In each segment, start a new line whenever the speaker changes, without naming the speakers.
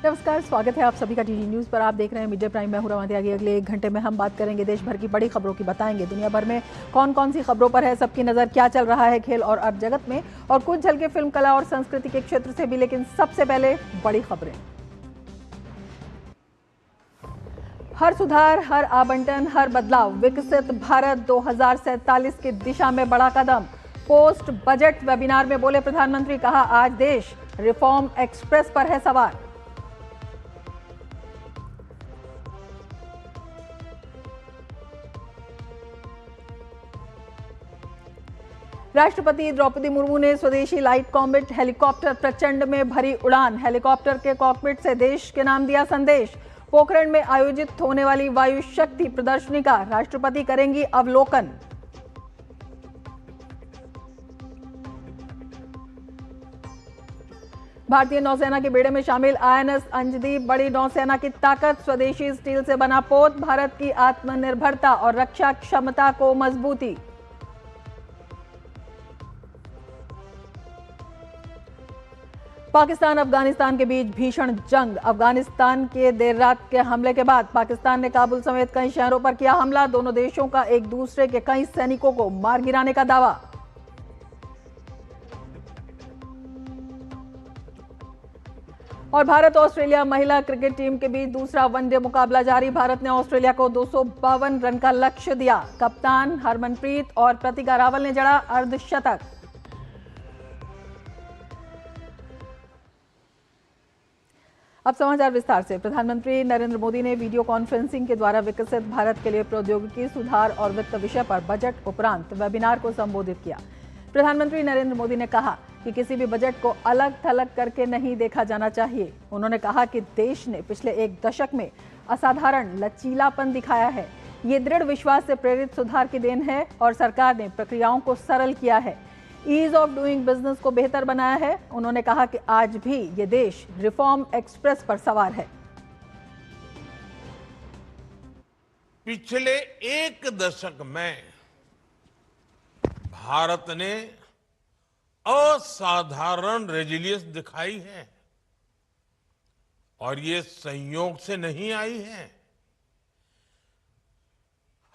नमस्कार, स्वागत है आप सभी का टीडी न्यूज पर। आप देख रहे हैं मिड डे प्राइम। मैं हूं रवांती। आगे अगले 1 घंटे में हम बात करेंगे देश भर की बड़ी खबरों की, बताएंगे दुनिया भर में कौन कौन सी खबरों पर है सबकी नजर, क्या चल रहा है खेल और अर्थ जगत में, और कुछ झलके फिल्म, कला और संस्कृति के क्षेत्र से भी। लेकिन सबसे पहले बड़ी खबरें। हर सुधार, हर आवंटन, हर बदलाव, विकसित भारत 2047 की दिशा में बड़ा कदम। पोस्ट बजट वेबिनार में बोले प्रधानमंत्री, कहा आज देश रिफॉर्म एक्सप्रेस पर है सवार। राष्ट्रपति द्रौपदी मुर्मू ने स्वदेशी लाइट कॉम्बैट हेलीकॉप्टर प्रचंड में भरी उड़ान। हेलीकॉप्टर के कॉकपिट से देश के नाम दिया संदेश। पोखरण में आयोजित होने वाली वायु शक्ति प्रदर्शनी का राष्ट्रपति करेंगी अवलोकन। भारतीय नौसेना के बेड़े में शामिल आईएनएस अंजदीप, बड़ी नौसेना की ताकत। स्वदेशी स्टील से बना पोत, भारत की आत्मनिर्भरता और रक्षा क्षमता को मजबूती। पाकिस्तान अफगानिस्तान के बीच भीषण जंग। अफगानिस्तान के देर रात के हमले के बाद पाकिस्तान ने काबुल समेत कई शहरों पर किया हमला। दोनों देशों का एक दूसरे के कई सैनिकों को मार गिराने का दावा। और भारत ऑस्ट्रेलिया महिला क्रिकेट टीम के बीच दूसरा वनडे मुकाबला जारी। भारत ने ऑस्ट्रेलिया को 252 रन का लक्ष्य दिया। कप्तान हरमनप्रीत और प्रतिका रावल ने जड़ा अर्धशतक। अब समाचार विस्तार से। प्रधानमंत्री नरेंद्र मोदी ने वीडियो कॉन्फ्रेंसिंग के द्वारा विकसित भारत के लिए प्रौद्योगिकी सुधार और वित्त विषय पर बजट उपरांत वेबिनार को संबोधित किया। प्रधानमंत्री नरेंद्र मोदी ने कहा कि किसी भी बजट को अलग थलग करके नहीं देखा जाना चाहिए। उन्होंने कहा कि देश ने पिछले 1 दशक में असाधारण लचीलापन दिखाया है। ये दृढ़ विश्वास से प्रेरित सुधार की देन है और सरकार ने प्रक्रियाओं को सरल किया है, ईज ऑफ डूइंग बिजनेस को बेहतर बनाया है। उन्होंने कहा कि आज भी ये देश रिफॉर्म एक्सप्रेस पर सवार है।
पिछले 1 दशक में भारत ने असाधारण रेजिलियंस दिखाई है और ये संयोग से नहीं आई है।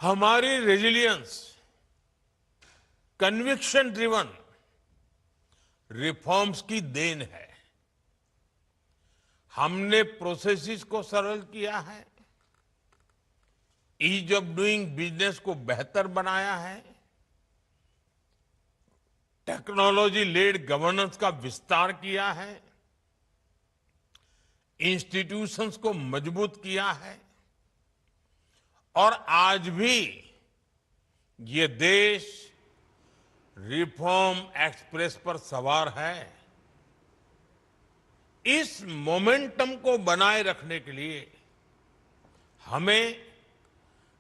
हमारी रेजिलियंस कन्विक्शन ड्रिवन रिफॉर्म्स की देन है। हमने प्रोसेसेस को सरल किया है, ईज ऑफ डूइंग बिजनेस को बेहतर बनाया है, टेक्नोलॉजी लेड गवर्नेंस का विस्तार किया है, इंस्टीट्यूशंस को मजबूत किया है और आज भी ये देश रिफॉर्म एक्सप्रेस पर सवार है। इस मोमेंटम को बनाए रखने के लिए हमें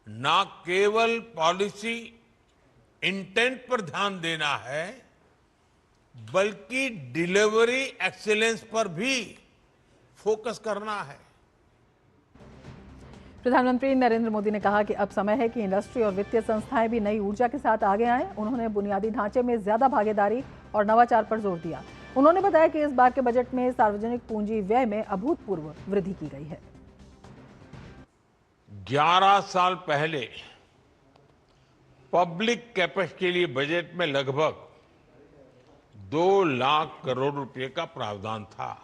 ना केवल पॉलिसी इंटेंट पर ध्यान देना है, बल्कि डिलीवरी एक्सीलेंस पर भी फोकस करना है।
प्रधानमंत्री नरेंद्र मोदी ने कहा कि अब समय है कि इंडस्ट्री और वित्तीय संस्थाएं भी नई ऊर्जा के साथ आगे आएं। उन्होंने बुनियादी ढांचे में ज्यादा भागीदारी और नवाचार पर जोर दिया। उन्होंने बताया कि इस बार के बजट में सार्वजनिक पूंजी व्यय में अभूतपूर्व वृद्धि की गई है।
11 साल पहले पब्लिक कैपेक्स के लिए बजट में लगभग 2 लाख करोड़ रुपए का प्रावधान था।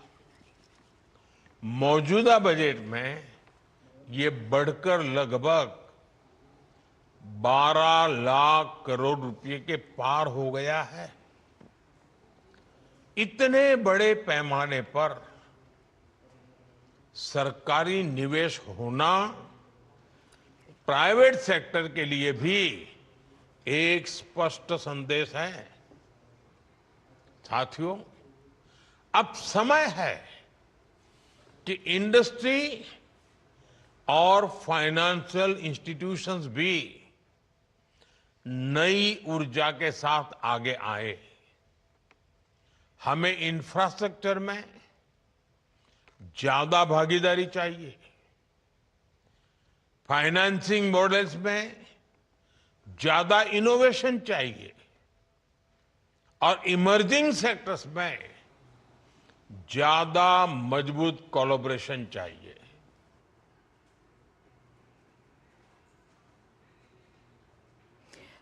मौजूदा बजट में ये बढ़कर लगभग 12 लाख करोड़ रुपए के पार हो गया है। इतने बड़े पैमाने पर सरकारी निवेश होना प्राइवेट सेक्टर के लिए भी एक स्पष्ट संदेश है। साथियों, अब समय है कि इंडस्ट्री और फाइनेंशियल इंस्टीट्यूशंस भी नई ऊर्जा के साथ आगे आए। हमें इंफ्रास्ट्रक्चर में ज्यादा भागीदारी चाहिए, फाइनेंसिंग मॉडल्स में ज्यादा इनोवेशन चाहिए और इमर्जिंग सेक्टर्स में ज्यादा मजबूत कोलैबोरेशन चाहिए।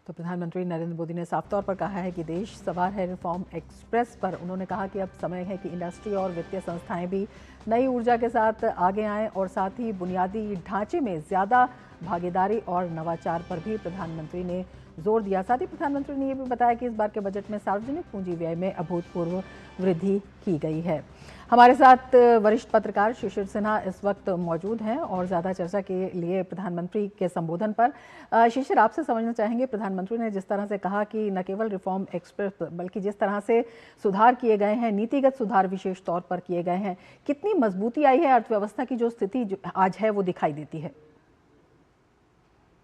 तो प्रधानमंत्री नरेंद्र मोदी ने साफ तौर पर कहा है कि देश सवार है रिफॉर्म एक्सप्रेस पर। उन्होंने कहा कि अब समय है कि इंडस्ट्री और वित्तीय संस्थाएं भी नई ऊर्जा के साथ आगे आएं और साथ ही बुनियादी ढांचे में ज़्यादा भागीदारी और नवाचार पर भी प्रधानमंत्री ने जोर दिया। साथ ही प्रधानमंत्री ने यह भी बताया कि इस बार के बजट में सार्वजनिक पूंजी व्यय में अभूतपूर्व वृद्धि की गई है। हमारे साथ वरिष्ठ पत्रकार शिशिर सिन्हा इस वक्त मौजूद हैं और ज़्यादा चर्चा के लिए प्रधानमंत्री के संबोधन पर। शिशिर, आपसे समझना चाहेंगे, प्रधानमंत्री ने जिस तरह से कहा कि न केवल रिफॉर्म एक्सप्रेस बल्कि जिस तरह से सुधार किए गए हैं, नीतिगत सुधार विशेष तौर पर किए गए हैं, कितनी मजबूती आई है? अर्थव्यवस्था की जो स्थिति आज है वो दिखाई देती है।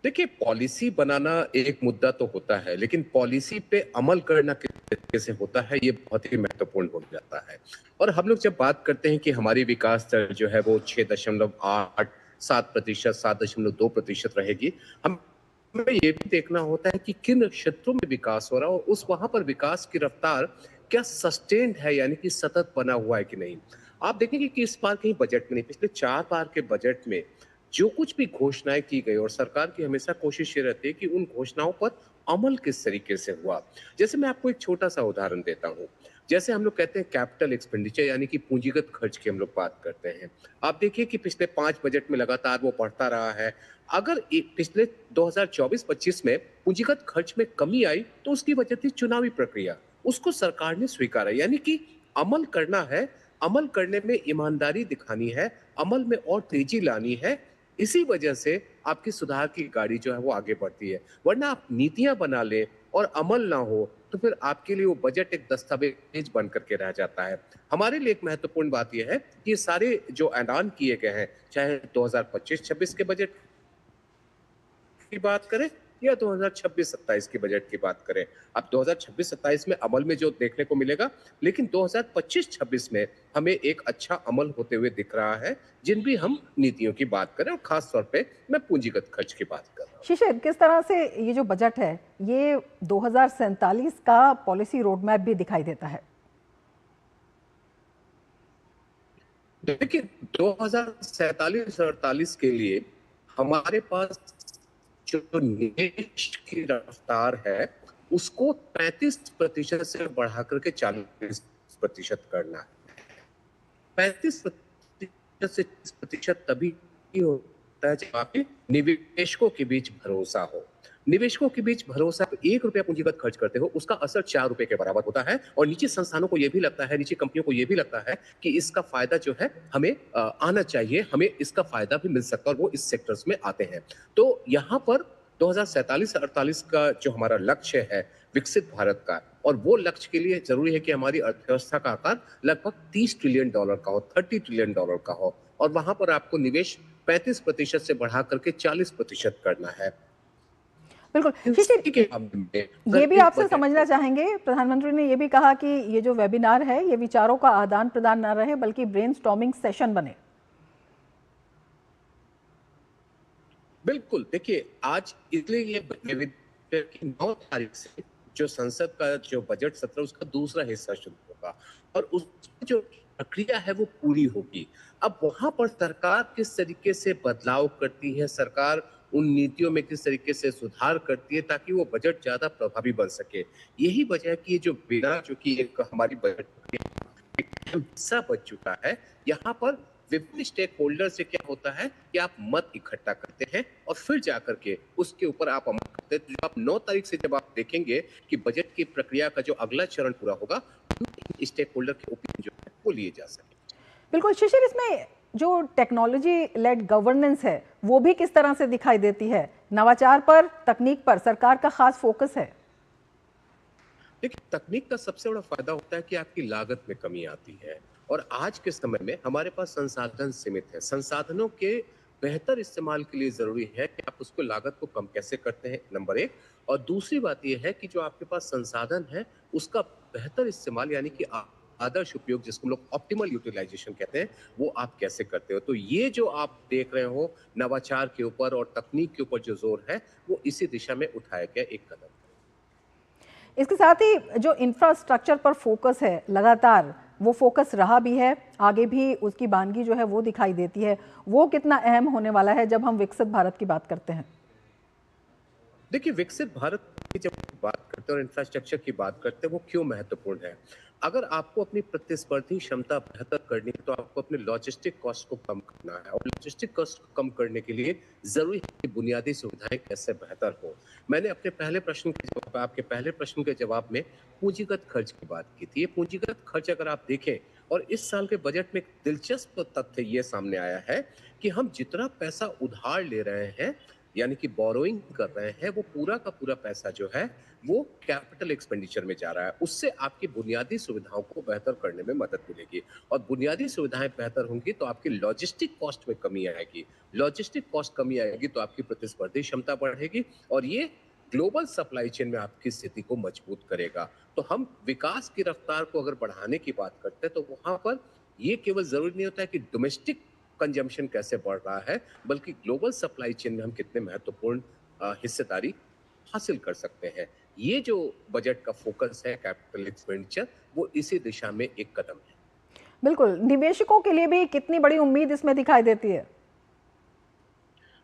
देखिए, पॉलिसी बनाना एक मुद्दा तो होता है, लेकिन पॉलिसी पे अमल करना किस तरीके से होता है ये बहुत ही महत्वपूर्ण हो जाता है। और हम लोग जब बात करते हैं कि हमारी विकास दर जो है वो 6.87%, 7.2% रहेगी, हमें ये भी देखना होता है कि किन क्षेत्रों में विकास हो रहा है और उस वहां पर विकास की रफ्तार क्या सस्टेन्ड है, यानी कि सतत बना हुआ है कि नहीं। आप देखेंगे कि इस बार कहीं बजट में नहीं, पिछले 4 बार के बजट में जो कुछ भी घोषणाएं की गई और सरकार की हमेशा कोशिश ये रहती है कि उन घोषणाओं पर अमल किस तरीके से हुआ। जैसे मैं आपको एक छोटा सा उदाहरण देता हूं। जैसे हम लोग कहते हैं कैपिटल एक्सपेंडिचर, यानी कि पूंजीगत खर्च की हम लोग बात करते हैं। आप देखिए कि पिछले 5 बजट में लगातार वो बढ़ता रहा है। अगर पिछले 2024-25 में पूंजीगत खर्च में कमी आई तो उसकी वजह थी चुनावी प्रक्रिया। उसको सरकार ने स्वीकारा, यानी कि अमल करना है, अमल करने में ईमानदारी दिखानी है, अमल में और तेजी लानी है। इसी वजह से आपकी सुधार की गाड़ी जो है वो आगे बढ़ती है। वरना आप नीतियां बना ले और अमल ना हो तो फिर आपके लिए वो बजट एक दस्तावेज बन करके रह जाता है। हमारे लिए एक महत्वपूर्ण बात यह है कि ये सारे जो ऐलान किए गए हैं, चाहे 2025-26 के बजट की बात करें या 2026-27 के बजट की बात करें, अब 2026-27 में अमल में जो देखने को मिलेगा, लेकिन 2025-26 में हमें एक अच्छा अमल होते हुए दिख रहा है, जिन भी हम नीतियों की बात करें, और खास तौर पे मैं पूंजीगत खर्च की बात कर रहा हूं।
शिशिर, किस तरह से ये जो बजट है ये 2047 का पॉलिसी रोड मैप भी दिखाई देता है?
देखिए, 2047-48 के लिए हमारे पास जो निवेश की रफ्तार है उसको 35% से बढ़ा करके 40% करना है। 35% से 30% तभी होता है जब आपके निवेशकों के बीच भरोसा हो। निवेशकों के बीच भरोसा, 1 रुपया पूंजीगत खर्च करते हो उसका असर 4 रुपए के बराबर होता है। और निजी संस्थानों को यह भी लगता है, निजी कंपनियों को यह भी लगता है कि इसका फायदा जो है हमें आना चाहिए, हमें इसका फायदा भी मिल सकता है, और वो इस सेक्टर्स में आते हैं। तो यहाँ पर 2047-48 का जो हमारा लक्ष्य है विकसित भारत का, और वो लक्ष्य के लिए जरूरी है कि हमारी अर्थव्यवस्था का आकार लगभग $30 ट्रिलियन का हो, $30 ट्रिलियन का हो, और वहां पर आपको निवेश 35% से बढ़ा करके 40% करना है।
बिल्कुल शिशिर, ये भी आपसे समझना चाहेंगे, प्रधानमंत्री ने ये भी कहा कि ये जो वेबिनार है ये विचारों का आदान प्रदान न रहे बल्कि ब्रेनस्टॉर्मिंग सेशन बने।
बिल्कुल, देखिए आज इसलिए ये वेबिनार की 9 तारीख से जो संसद का जो बजट सत्र उसका दूसरा हिस्सा शुरू होगा, और उसकी जो प्रक्रिया है वो पूरी होगी। अब वहां पर सरकार किस तरीके से बदलाव करती है, सरकार उन नीतियों में किस तरीके से सुधार करती है ताकि वो बजट ज्यादा प्रभावी बन सके। यही वजह है कि ये जो बिना, जो कि एक हमारी बजट का हिस्सा बच चुका है, यहाँ पर विभिन्न स्टेक होल्डर से क्या होता है कि आप मत इकट्ठा करते हैं और फिर जाकर के उसके ऊपर आप अमल करते हैं। तो जो आप 9 तारीख से जब आप देखेंगे कि बजट की प्रक्रिया का जो अगला चरण पूरा होगा, स्टेक होल्डर के ओपिनियन जो है वो लिए जा सके।
बिल्कुल शिशिर, इसमें जो टेक्नोलॉजी लेड गवर्नेंस है वो भी किस तरह से दिखाई देती है? नवाचार पर, तकनीक पर सरकार का खास फोकस है।
देखिए, तकनीक का सबसे बड़ा फायदा होता है कि आपकी लागत में कमी आती है, और आज के समय में हमारे पास संसाधन सीमित है। संसाधनों के बेहतर इस्तेमाल के लिए जरूरी है कि आप उसको लागत को कम कैसे करते हैं, नंबर 1। और दूसरी बात यह है कि जो आपके पास संसाधन है उसका बेहतर इस्तेमाल, यानी कि आदर्श उपयोग, जिसको हम लोग ऑप्टिमल यूटिलाइजेशन कहते हैं, वो आप कैसे करते हो। तो ये जो आप देख रहे हो नवाचार के ऊपर और तकनीक के ऊपर जो जोर है वो इसी दिशा में उठाया गया एक कदम।
इसके साथ ही जो इंफ्रास्ट्रक्चर पर फोकस है लगातार, वो फोकस रहा भी है, आगे भी उसकी बानगी जो है वो दिखाई देती है, वो कितना अहम होने वाला है जब हम विकसित भारत की बात करते हैं?
देखिए, विकसित भारत की जब बात करते हैं और इंफ्रास्ट्रक्चर की बात करते हैं, वो क्यों महत्वपूर्ण है? अगर आपको अपनी प्रतिस्पर्धी क्षमता बेहतर करनी है, तो आपको अपने लॉजिस्टिक कॉस्ट को कम करना है, और लॉजिस्टिक कॉस्ट को कम करने के लिए ज़रूरी है कि बुनियादी सुविधाएं कैसे बेहतर हो। मैंने अपने आपके पहले प्रश्न के जवाब में पूंजीगत खर्च की बात की थी। ये पूंजीगत खर्च अगर आप देखें, और इस साल के बजट में एक दिलचस्प तथ्य ये सामने आया है कि हम जितना पैसा उधार ले रहे हैं, यानी कि बोरोइंग कर रहे हैं, वो पूरा का पूरा पैसा जो है वो कैपिटल एक्सपेंडिचर में जा रहा है। उससे आपकी बुनियादी सुविधाओं को बेहतर करने में मदद मिलेगी, और बुनियादी सुविधाएं बेहतर होंगी तो आपकी लॉजिस्टिक कॉस्ट में कमी आएगी। लॉजिस्टिक कॉस्ट कमी आएगी तो आपकी प्रतिस्पर्धी क्षमता बढ़ेगी, और ये ग्लोबल सप्लाई चेन में आपकी स्थिति को मजबूत करेगा। तो हम विकास की रफ्तार को अगर बढ़ाने की बात करते हैं, तो वहां पर ये केवल जरूरी नहीं होता है कि डोमेस्टिक कंजम्पशन कैसे बढ़ रहा है, बल्कि ग्लोबल सप्लाई चेन में हम कितने महत्वपूर्ण हिस्सेदारी हासिल कर सकते हैं। ये जो बजट का फोकस है, कैपिटल एक्सपेंडिचर, वो इसी दिशा में एक कदम है।
बिल्कुल, निवेशकों के लिए भी कितनी बड़ी उम्मीद इसमें दिखाई देती है?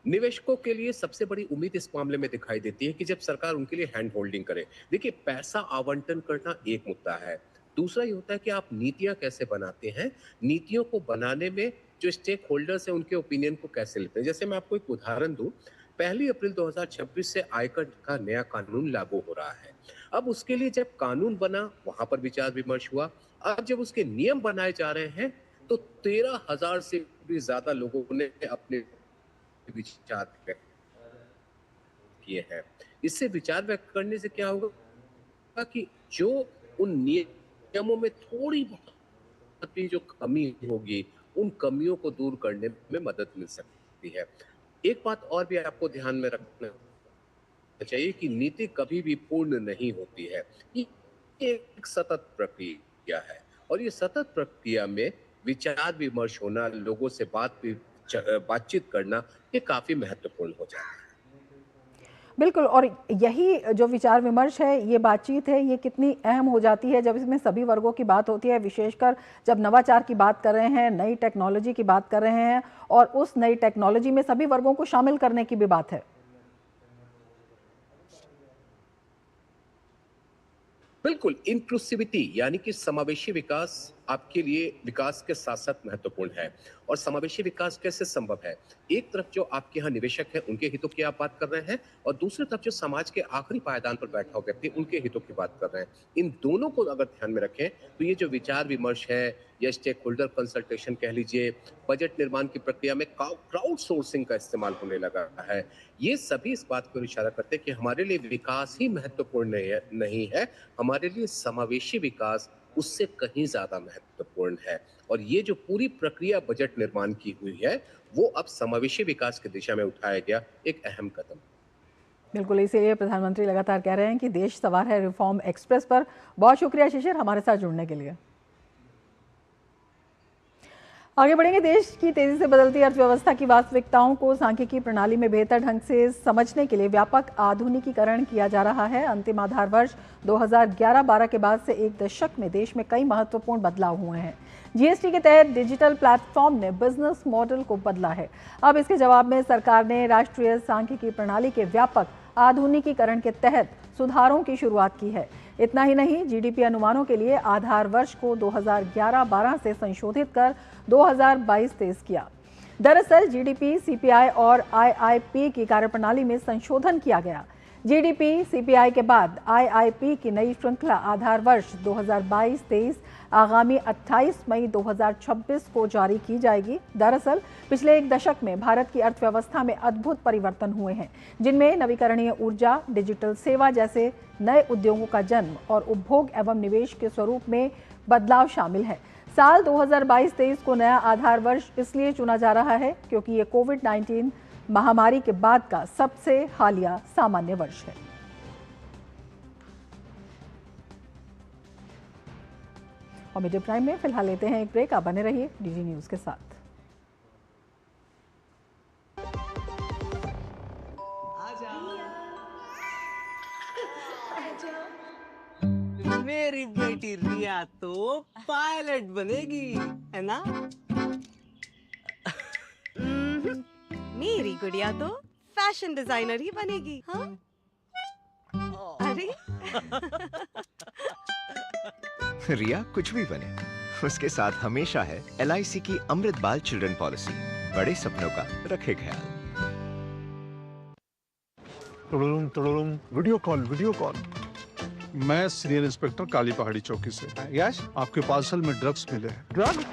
निवेशकों के लिए सबसे बड़ी उम्मीद इस मामले में दिखाई देती है कि जब सरकार उनके लिए हैंड होल्डिंग करे। देखिए, पैसा आवंटन करना एक मुद्दा है, दूसरा ये होता है कि आप नीतियां कैसे बनाते हैं। नीतियों को बनाने में जो स्टेक होल्डर्स हैं, उनके ओपिनियन को कैसे लेते हैं। जैसे मैं आपको एक उदाहरण दूं, 1 अप्रैल 2026 से आयकर का नया कानून लागू हो रहा है। अब उसके लिए जब कानून बना, वहां पर विचार विमर्श हुआ। अब जब उसके नियम बनाए जा रहे हैं, तो 13,000 से भी ज्यादा लोगों ने अपने विचार व्यक्त किए हैं। इससे विचार व्यक्त करने से क्या होगा कि जो उन नियमों में थोड़ी बहुत भी जो कमी होगी, उन कमियों को दूर करने में मदद मिल सकती है। एक बात और भी आपको ध्यान में रखना चाहिए कि नीति कभी भी पूर्ण नहीं होती है। ये एक सतत प्रक्रिया है, और ये सतत प्रक्रिया में विचार विमर्श होना, लोगों से बातचीत करना, ये काफी महत्वपूर्ण हो जाता है।
बिल्कुल, और यही जो विचार विमर्श है, ये बातचीत है, ये कितनी अहम हो जाती है जब इसमें सभी वर्गों की बात होती है, विशेषकर जब नवाचार की बात कर रहे हैं, नई टेक्नोलॉजी की बात कर रहे हैं, और उस नई टेक्नोलॉजी में सभी वर्गों को शामिल करने की भी बात है।
बिल्कुल, इंक्लूसिविटी यानी कि समावेशी विकास आपके लिए विकास के साथ साथ महत्वपूर्ण है। और समावेशी विकास कैसे संभव है? एक तरफ जो आपके यहाँ निवेशक हैं, उनके हितों की आप बात कर रहे हैं, और दूसरी तरफ जो समाज के आखिरी पायदान पर बैठा हुआ व्यक्ति, उनके हितों की बात कर रहे हैं। इन दोनों को अगर ध्यान में रखें, तो ये जो विचार विमर्श है, या स्टेक होल्डर कंसल्टेशन कह लीजिए, बजट निर्माण की प्रक्रिया में क्राउड सोर्सिंग का इस्तेमाल होने लगा है, ये सभी इस बात को इशारा करते हैं कि हमारे लिए विकास ही महत्वपूर्ण नहीं है, हमारे लिए समावेशी विकास उससे कहीं ज्यादा महत्वपूर्ण है। और ये जो पूरी प्रक्रिया बजट निर्माण की हुई है, वो अब समावेशी विकास की दिशा में उठाया गया एक अहम कदम।
बिल्कुल, इसीलिए प्रधानमंत्री लगातार कह रहे हैं कि देश सवार है रिफॉर्म एक्सप्रेस पर। बहुत शुक्रिया शिशिर, हमारे साथ जुड़ने के लिए। आगे बढ़ेंगे। देश की तेजी से बदलती अर्थव्यवस्था की वास्तविकताओं को सांख्यिकी प्रणाली में बेहतर ढंग से समझने के लिए व्यापक आधुनिकीकरण किया जा रहा है। अंतिम आधार वर्ष 2011-12 के बाद से एक दशक में देश में कई महत्वपूर्ण बदलाव हुए हैं। जीएसटी के तहत डिजिटल प्लेटफॉर्म ने बिजनेस मॉडल को बदला है। अब इसके जवाब में सरकार ने राष्ट्रीय सांख्यिकी प्रणाली के व्यापक आधुनिकीकरण के तहत सुधारों की शुरुआत की है। इतना ही नहीं, जीडीपी अनुमानों के लिए आधार वर्ष को 2011-12 से संशोधित कर 2022-23 किया। दरअसल जीडीपी, सीपीआई और आईआईपी की कार्यप्रणाली में संशोधन किया गया। जीडीपी, सीपीआई के बाद आईआईपी की नई श्रृंखला आधार वर्ष 2022-23 आगामी 28 मई 2026 को जारी की जाएगी। दरअसल पिछले एक दशक में भारत की अर्थव्यवस्था में अद्भुत परिवर्तन हुए हैं, जिनमें नवीकरणीय ऊर्जा, डिजिटल सेवा जैसे नए उद्योगों का जन्म और उपभोग एवं निवेश के स्वरूप में बदलाव शामिल है। साल 2022-23 को नया आधार वर्ष इसलिए चुना जा रहा है क्योंकि ये कोविड-19 महामारी के बाद का सबसे हालिया सामान्य वर्ष है। और मीडिया प्राइम में फिलहाल लेते हैं एक ब्रेक। आप बने रहिए डीजी न्यूज के साथ।
आजा। मेरी बेटी रिया तो पायलट बनेगी, है ना?
मेरी गुड़िया तो फैशन डिजाइनर ही बनेगी, हाँ? अरे
रिया कुछ भी बने, उसके साथ हमेशा है LIC की अमृत बाल चिल्ड्रन पॉलिसी। बड़े सपनों का रखे ख्याल।
Video call. मैं सीनियर इंस्पेक्टर काली पहाड़ी चौकी से।
यस,
आपके पार्सल में ड्रग्स मिले हैं।
ड्रग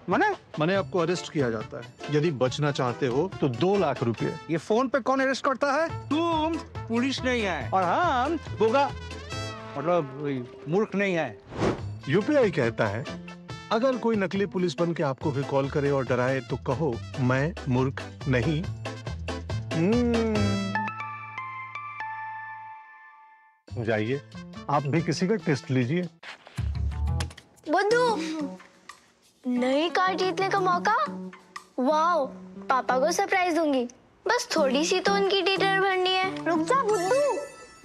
मैंने आपको अरेस्ट किया जाता है। यदि बचना चाहते हो तो 2 लाख रुपए।
ये फोन पे कौन अरेस्ट करता है?
तुम पुलिस नहीं है
और हम बोगा मतलब मूर्ख नहीं है।
UPI कहता है अगर कोई नकली पुलिस बन के आपको भी कॉल करे और डराए तो कहो मैं मूर्ख नहीं। जाइए, आप भी किसी का टेस्ट लीजिए।
बुद्धू, नई कार जीतने का मौका। वाओ, पापा को सरप्राइज दूंगी। बस थोड़ी सी तो उनकी डिटेल भरनी है। रुक जा बुद्धू।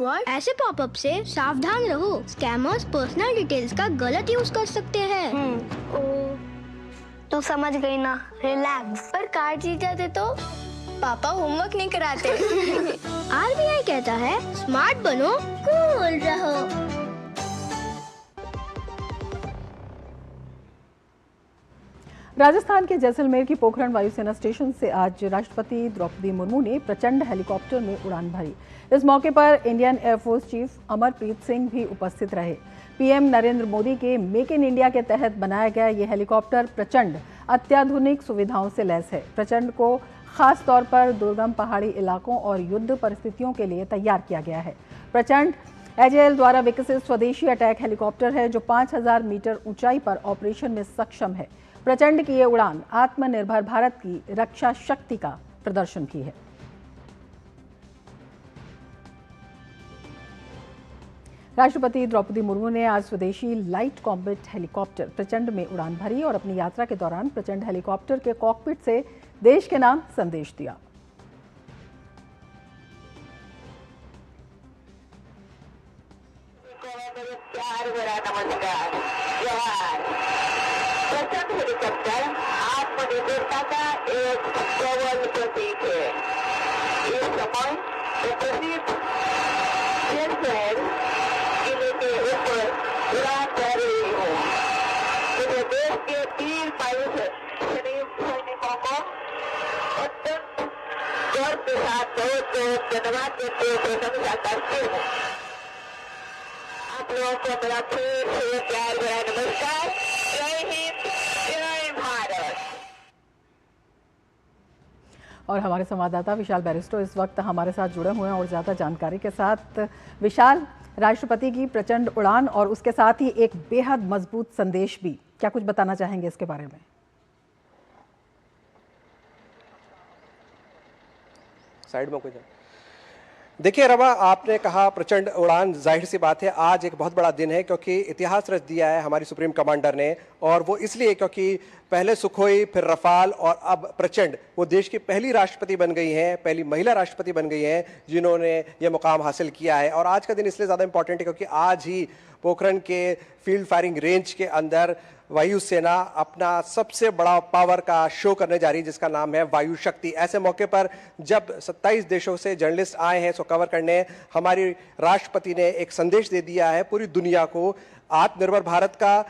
व्हाट? ऐसे पॉपअप से सावधान रहो, स्कैमर्स पर्सनल डिटेल्स का गलत यूज कर सकते हैं।
ओ, तू समझ गई ना, रिलैक्स। पर कार जीत जाते तो पापा होमवर्क नहीं कराते।
RBI कहता है स्मार्ट बनो, कूल रहो।
राजस्थान के जैसलमेर की पोखरण वायुसेना स्टेशन से आज राष्ट्रपति द्रौपदी मुर्मू ने प्रचंड हेलीकॉप्टर में उड़ान भरी। इस मौके पर Indian air force chief Amarpreet Singh भी उपस्थित रहे। PM नरेंद्र मोदी के मेक इन इंडिया के तहत बनाया गया ये हेलीकॉप्टर प्रचंड अत्याधुनिक सुविधाओं से लैस है। प्रचंड को खास तौर पर दुर्गम पहाड़ी इलाकों और युद्ध परिस्थितियों के लिए तैयार किया गया है। प्रचंड AJL द्वारा विकसित स्वदेशी अटैक हेलीकॉप्टर है जो 5000 मीटर ऊंचाई पर ऑपरेशन में सक्षम है। प्रचंड की ये उड़ान आत्मनिर्भर भारत की रक्षा शक्ति का प्रदर्शन की है। राष्ट्रपति द्रौपदी मुर्मू ने आज स्वदेशी लाइट कॉम्बैट हेलीकॉप्टर प्रचंड में उड़ान भरी और अपनी यात्रा के दौरान प्रचंड हेलीकॉप्टर के कॉकपिट से देश के नाम संदेश दिया।
प्रचंड हेलीकॉप्टर आत्मनिर्भरता का एक प्रबल प्रतीक है। इस समय प्रसिद्ध जैसलमेर किले के ऊपर उड़ान भर रही हूँ। मुझे देश के 3 सैनिकों को अत्यंत गर्व के साथ बहुत बहुत धन्यवाद देते हुए प्रशंसा करती हूँ। आप लोगों को मेरा फिर से प्यार भरा नमस्कार। जय हिंद, जय भारत।
और हमारे संवाददाता विशाल बैरिस्टो इस वक्त हमारे साथ जुड़े हुए हैं और ज़्यादा जानकारी के साथ। विशाल, राष्ट्रपति की प्रचंड उड़ान और उसके साथ ही एक बेहद मजबूत संदेश भी, क्या कुछ बताना चाहेंगे इसके बारे में?
साइड में कुछ देखिए रमा, आपने कहा प्रचंड उड़ान, जाहिर सी बात है आज एक बहुत बड़ा दिन है क्योंकि इतिहास रच दिया है हमारी सुप्रीम कमांडर ने। और वो इसलिए क्योंकि पहले सुखोई, फिर रफाल और अब प्रचंड, वो देश की पहली राष्ट्रपति बन गई हैं, पहली महिला राष्ट्रपति बन गई हैं जिन्होंने ये मुकाम हासिल किया है। और आज का दिन इसलिए ज़्यादा इंपॉर्टेंट है क्योंकि आज ही पोखरण के फील्ड फायरिंग रेंज के अंदर वायुसेना अपना सबसे बड़ा पावर का शो करने जा रही है जिसका नाम है वायु शक्ति। ऐसे मौके पर जब 27 देशों से जर्नलिस्ट आए हैं इसको कवर करने, हमारी राष्ट्रपति ने एक संदेश दे दिया है पूरी दुनिया को आत्मनिर्भर भारत का,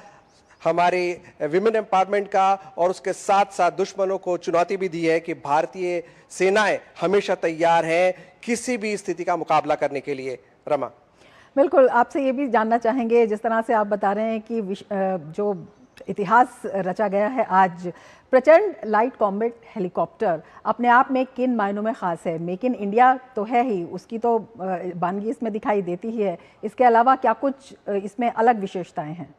हमारे विमेन एम्पावरमेंट का, और उसके साथ साथ दुश्मनों को चुनौती भी दी है कि भारतीय सेनाएं हमेशा तैयार हैं किसी भी स्थिति का मुकाबला करने के लिए। रमा,
बिल्कुल, आपसे ये भी जानना चाहेंगे, जिस तरह से आप बता रहे हैं कि जो इतिहास रचा गया है आज, प्रचंड लाइट कॉम्बैट हेलीकॉप्टर अपने आप में किन मायनों में ख़ास है? मेक इन इंडिया तो है ही, उसकी तो बानगी इसमें दिखाई देती ही है, इसके अलावा क्या कुछ इसमें अलग विशेषताएं हैं?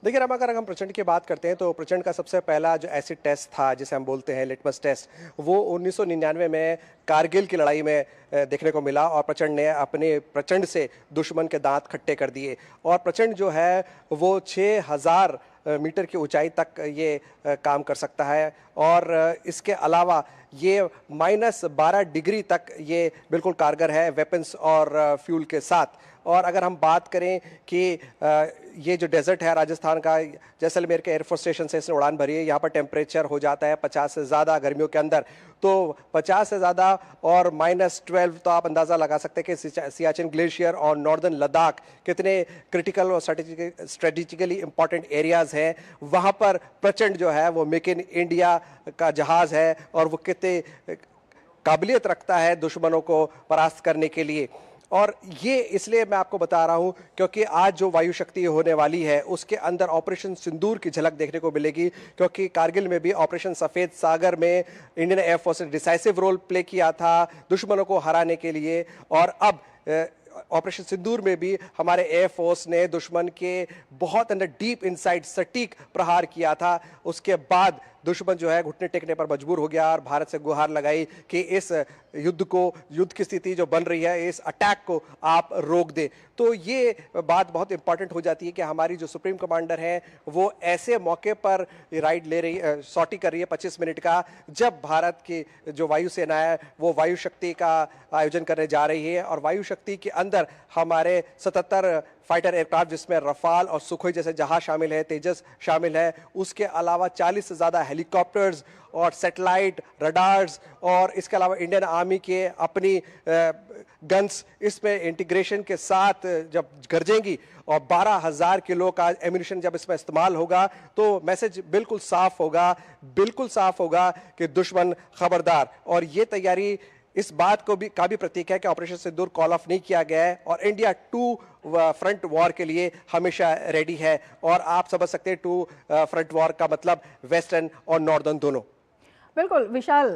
देखिए रमा, अगर हम प्रचंड की बात करते हैं तो प्रचंड का सबसे पहला जो एसिड टेस्ट था जिसे हम बोलते हैं लिटमस टेस्ट, वो 1999 में कारगिल की लड़ाई में देखने को मिला और प्रचंड ने अपने प्रचंड से दुश्मन के दांत खट्टे कर दिए। और प्रचंड जो है वो 6000 मीटर की ऊंचाई तक ये काम कर सकता है। और इसके अलावा ये -12 डिग्री तक ये बिल्कुल कारगर है वेपन्स और फ्यूल के साथ। और अगर हम बात करें कि ये जो डेजर्ट है राजस्थान का, जैसलमेर के एयरफोर्स स्टेशन से इसने उड़ान भरी है, यहाँ पर टेम्परेचर हो जाता है 50 से ज़्यादा गर्मियों के अंदर। तो 50 से ज़्यादा और -12, तो आप अंदाज़ा लगा सकते हैं कि सियाचिन ग्लेशियर और नॉर्दर्न लद्दाख कितने क्रिटिकल और स्ट्रेटेजिकली इंपॉर्टेंट एरियाज़ हैं। वहाँ पर प्रचंड जो है वो मेक इन इंडिया का जहाज़ है और वो कितने काबिलियत रखता है दुश्मनों को परास्त करने के लिए। और ये इसलिए मैं आपको बता रहा हूं क्योंकि आज जो वायु शक्ति होने वाली है उसके अंदर ऑपरेशन सिंदूर की झलक देखने को मिलेगी, क्योंकि कारगिल में भी ऑपरेशन सफेद सागर में इंडियन एयरफोर्स ने डिसाइसिव रोल प्ले किया था दुश्मनों को हराने के लिए। और अब ऑपरेशन सिंदूर में भी हमारे एयरफोर्स ने दुश्मन के बहुत अंदर डीप इनसाइड सटीक प्रहार किया था। उसके बाद दुश्मन जो है घुटने टेकने पर मजबूर हो गया और भारत से गुहार लगाई कि इस युद्ध की स्थिति जो बन रही है, इस अटैक को आप रोक दे। तो ये बात बहुत इंपॉर्टेंट हो जाती है कि हमारी जो सुप्रीम कमांडर है वो ऐसे मौके पर राइड ले रही सॉर्टी कर रही है 25 मिनट का, जब भारत की जो वायुसेना है वो वायु शक्ति का आयोजन करने जा रही है। और वायु शक्ति के अंदर हमारे 77 फाइटर एयरक्राफ्ट, जिसमें रफाल और सुखोई जैसे जहाज शामिल है, तेजस शामिल है, उसके अलावा 40 से ज़्यादा हेलीकॉप्टर्स और सैटेलाइट रडार्स, और इसके अलावा इंडियन आर्मी के अपनी गन्स इसमें इंटीग्रेशन के साथ जब गरजेंगी और 12,000 किलो का एम्यूनिशन जब इसमें इस्तेमाल होगा तो मैसेज बिल्कुल साफ होगा कि दुश्मन खबरदार। और ये तैयारी इस बात को भी का भी प्रतीक है कि ऑपरेशन सिंदूर कॉल ऑफ नहीं किया गया है और इंडिया 2 फ्रंट वॉर के लिए हमेशा रेडी है। और आप समझ सकते हैं 2 फ्रंट वॉर का मतलब वेस्टर्न और नॉर्दर्न दोनों।
बिल्कुल विशाल,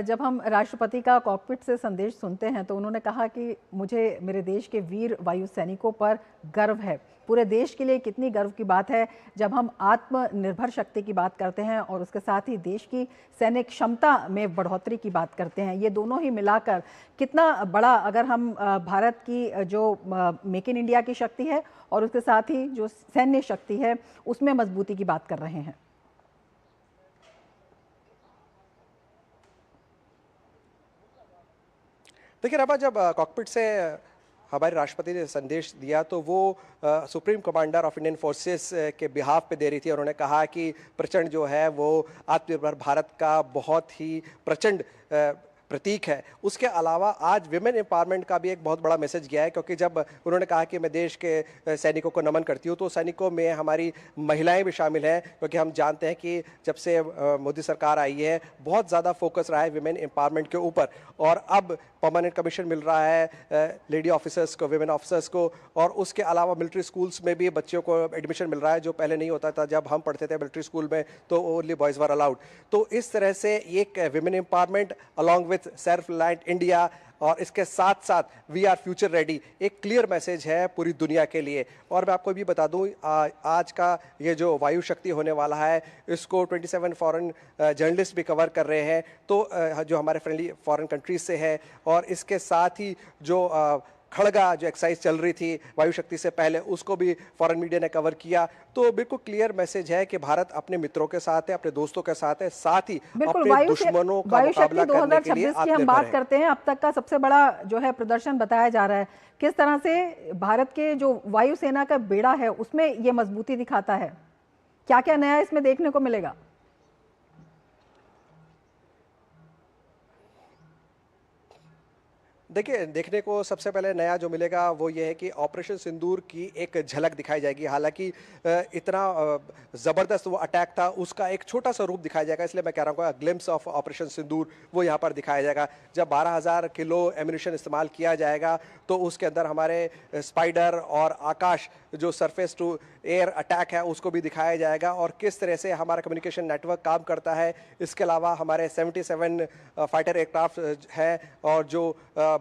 जब हम राष्ट्रपति का कॉकपिट से संदेश सुनते हैं तो उन्होंने कहा कि मुझे मेरे देश के वीर वायु सैनिकों पर गर्व है। पूरे देश के लिए कितनी गर्व की बात है जब हम आत्मनिर्भर शक्ति की बात करते हैं और उसके साथ ही देश की सैनिक क्षमता में बढ़ोतरी की बात करते हैं। ये दोनों ही मिलाकर कितना बड़ा, अगर हम भारत की जो मेक इन इंडिया की शक्ति है और उसके साथ ही जो सैन्य शक्ति है उसमें मजबूती की बात कर रहे हैं।
देखिए रमा, जब कॉकपिट से हमारे राष्ट्रपति ने संदेश दिया तो वो supreme commander of Indian forces के बिहाफ पे दे रही थी। उन्होंने कहा कि प्रचंड जो है वो आत्मनिर्भर भारत का बहुत ही प्रचंड प्रतीक है। उसके अलावा आज विमेन एम्पावरमेंट का भी एक बहुत बड़ा मैसेज गया है, क्योंकि जब उन्होंने कहा कि मैं देश के सैनिकों को नमन करती हूँ तो सैनिकों में हमारी महिलाएं भी शामिल हैं, क्योंकि हम जानते हैं कि जब से मोदी सरकार आई है बहुत ज़्यादा फोकस रहा है विमेन एम्पावरमेंट के ऊपर। और अब परमानेंट कमीशन मिल रहा है लेडी ऑफिसर्स को, विमेन ऑफिसर्स को, और उसके अलावा मिलिट्री स्कूल्स में भी बच्चियों को एडमिशन मिल रहा है, जो पहले नहीं होता था। जब हम पढ़ते थे मिलिट्री स्कूल में तो ओनली बॉयज़ वर अलाउड। तो इस तरह से एक women empowerment along with self reliant India और इसके साथ साथ वी आर फ्यूचर रेडी एक क्लियर मैसेज है पूरी दुनिया के लिए। और मैं आपको भी बता दूं, आज का ये जो वायु शक्ति होने वाला है इसको 27 फॉरेन जर्नलिस्ट भी कवर कर रहे हैं, तो जो हमारे फ्रेंडली फॉरेन कंट्रीज से है। और इसके साथ ही जो खड़गा जो एक्सरसाइज चल रही थी वायु शक्ति से पहले, उसको भी फॉरेन मीडिया ने कवर किया। तो बिल्कुल क्लियर मैसेज है कि भारत अपने मित्रों के साथ है, अपने दोस्तों के साथ है, साथ ही अपने दुश्मनों का मुकाबला करने के लिए
की हम बात करते हैं। अब तक का सबसे बड़ा जो है प्रदर्शन बताया जा रहा है, किस तरह से भारत के जो वायुसेना का बेड़ा है उसमें ये मजबूती दिखाता है, क्या क्या नया इसमें देखने को मिलेगा?
देखिए, देखने को सबसे पहले नया जो मिलेगा वो ये है कि ऑपरेशन सिंदूर की एक झलक दिखाई जाएगी। हालांकि इतना ज़बरदस्त वो अटैक था, उसका एक छोटा सा रूप दिखाया जाएगा, इसलिए मैं कह रहा हूँ ग्लिम्स ऑफ ऑपरेशन सिंदूर वो यहाँ पर दिखाया जाएगा। जब 12,000 किलो एम्यूनिशन इस्तेमाल किया जाएगा तो उसके अंदर हमारे स्पाइडर और आकाश जो सरफेस टू एयर अटैक है उसको भी दिखाया जाएगा और किस तरह से हमारा कम्युनिकेशन नेटवर्क काम करता है। इसके अलावा हमारे 77 फाइटर एयरक्राफ्ट हैं और जो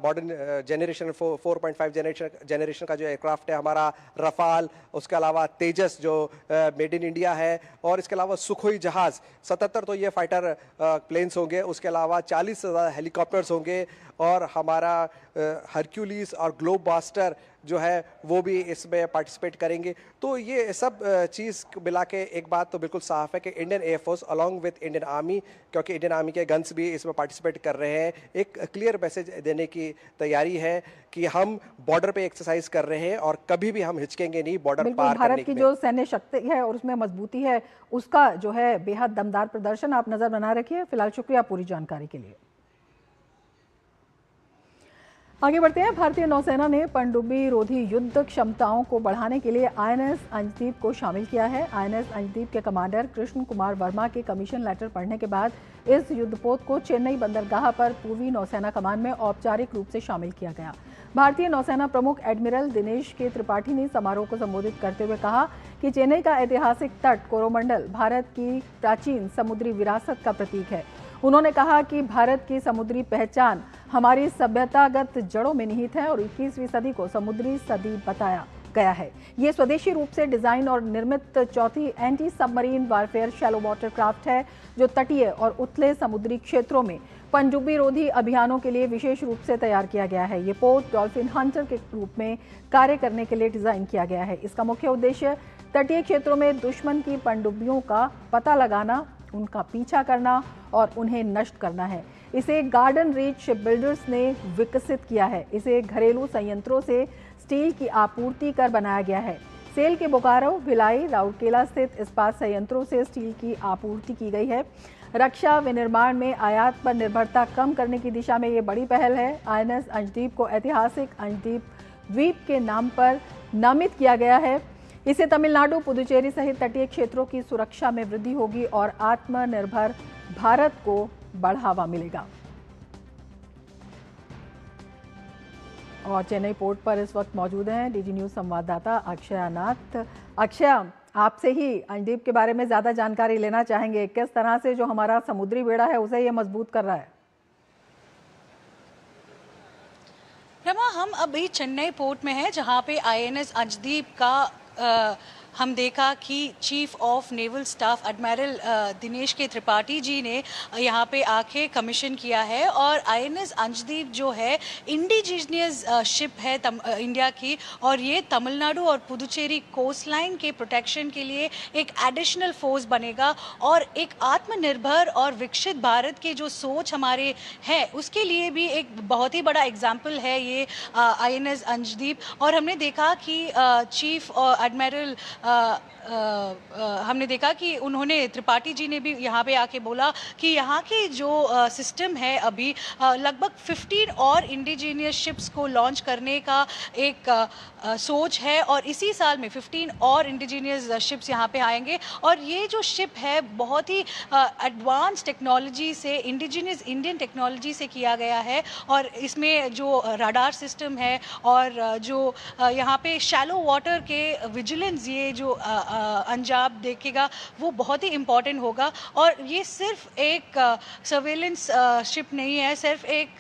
मॉडर्न जनरेशन 4.5 जनरेशन का जो एयरक्राफ्ट है हमारा रफाल, उसके अलावा तेजस जो मेड इन इंडिया है, और इसके अलावा सुखोई जहाज 77 तो ये फाइटर प्लेन्स होंगे, उसके अलावा 40 से ज़्यादा हेलीकॉप्टर्स होंगे, और हमारा हरक्यूलिस और ग्लोबमास्टर जो है वो भी इसमें पार्टिसिपेट करेंगे। तो ये सब चीज़ मिला के एक बात तो बिल्कुल साफ है कि Indian air force along with Indian army, क्योंकि इंडियन आर्मी के गन्स भी इसमें पार्टिसिपेट कर रहे हैं, एक क्लियर मैसेज देने की तैयारी है कि हम बॉर्डर पे एक्सरसाइज कर रहे हैं और कभी भी हम हिचकेंगे नहीं बॉर्डर पार करने
भारत की जो सैन्य शक्ति है और उसमें मजबूती है, उसका जो है बेहद दमदार प्रदर्शन आप नजर बना रखिए। फिलहाल शुक्रिया पूरी जानकारी के लिए। आगे बढ़ते हैं। भारतीय नौसेना ने पनडुब्बी रोधी युद्ध क्षमताओं को बढ़ाने के लिए आईएनएस अंजदीप को शामिल किया है। आईएनएस अंजदीप के कमांडर कृष्ण कुमार वर्मा के कमीशन लेटर पढ़ने के बाद इस युद्धपोत को चेन्नई बंदरगाह पर पूर्वी नौसेना कमान में औपचारिक रूप से शामिल किया गया। भारतीय नौसेना प्रमुख एडमिरल दिनेश के त्रिपाठी ने समारोह को संबोधित करते हुए कहा कि चेन्नई का ऐतिहासिक तट कोरोमंडल भारत की प्राचीन समुद्री विरासत का प्रतीक है। उन्होंने कहा कि भारत की समुद्री पहचान हमारी सभ्यतागत जड़ों में निहित है और 21वीं सदी को समुद्री सदी बताया गया है। ये स्वदेशी रूप से डिजाइन और निर्मित चौथी anti submarine warfare shallow water craft है, जो तटीय और उथले समुद्री क्षेत्रों में पनडुब्बी रोधी अभियानों के लिए विशेष रूप से तैयार किया गया है। ये पोत डॉल्फिन हंटर के रूप में कार्य करने के लिए डिजाइन किया गया है। इसका मुख्य उद्देश्य तटीय क्षेत्रों में दुश्मन की पनडुब्बियों का पता लगाना, उनका पीछा करना और उन्हें नष्ट करना है। इसे गार्डन रीच शिप बिल्डर्स ने विकसित किया है। इसे घरेलू संयंत्रों से स्टील की आपूर्ति कर बनाया गया है। सेल के बोकारो, भिलाई, राउरकेला स्थित इस्पात संयंत्रों से स्टील की आपूर्ति की गई है। रक्षा विनिर्माण में आयात पर निर्भरता कम करने की दिशा में ये बड़ी पहल है। आईएनएस अंजदीप को ऐतिहासिक अंजदीप द्वीप के नाम पर नामित किया गया है। इससे तमिलनाडु, पुदुचेरी सहित तटीय क्षेत्रों की सुरक्षा में वृद्धि होगी और आत्मनिर्भर भारत को बढ़ावा मिलेगा। और चेन्नई पोर्ट पर इस वक्त मौजूद हैं डीडी न्यूज संवाददाता अक्षय नाथ। अक्षय, आपसे ही अंजदीप के बारे में ज्यादा जानकारी लेना चाहेंगे। किस तरह से जो हमारा समुद्री बेड़ा है उसे ये मजबूत कर रहा है?
रमा, हम अभी चेन्नई पोर्ट में हैं, जहां पे आईएनएस अंजदीप का हम देखा कि chief of naval staff admiral Dinesh के त्रिपाठी जी ने यहाँ पे आके कमीशन किया है। और आईएनएस अंजदीप जो है इंडिजिनियस शिप है इंडिया की, और ये तमिलनाडु और पुदुचेरी कोस्ट लाइन के प्रोटेक्शन के लिए एक एडिशनल फोर्स बनेगा और एक आत्मनिर्भर और विकसित भारत के जो सोच हमारे है उसके लिए भी एक बहुत ही बड़ा एग्जाम्पल है ये आईएनएस अंजदीप। और हमने देखा कि चीफ एडमिरल हमने देखा कि उन्होंने त्रिपाठी जी ने भी यहाँ पे आके बोला कि यहाँ के जो सिस्टम है अभी लगभग 15 और इंडिजीनियस शिप्स को लॉन्च करने का एक सोच है और इसी साल में 15 और इंडिजीनियस शिप्स यहाँ पे आएंगे। और ये जो शिप है बहुत ही एडवांस टेक्नोलॉजी से, इंडिजीनियस इंडियन टेक्नोलॉजी से किया गया है और इसमें जो रडार सिस्टम है और जो यहाँ पे शैलो वाटर के विजिलेंस ये जो अंजाम देखेगा वो बहुत ही इम्पॉर्टेंट होगा। और ये सिर्फ एक सर्वेलेंस शिप नहीं है, सिर्फ एक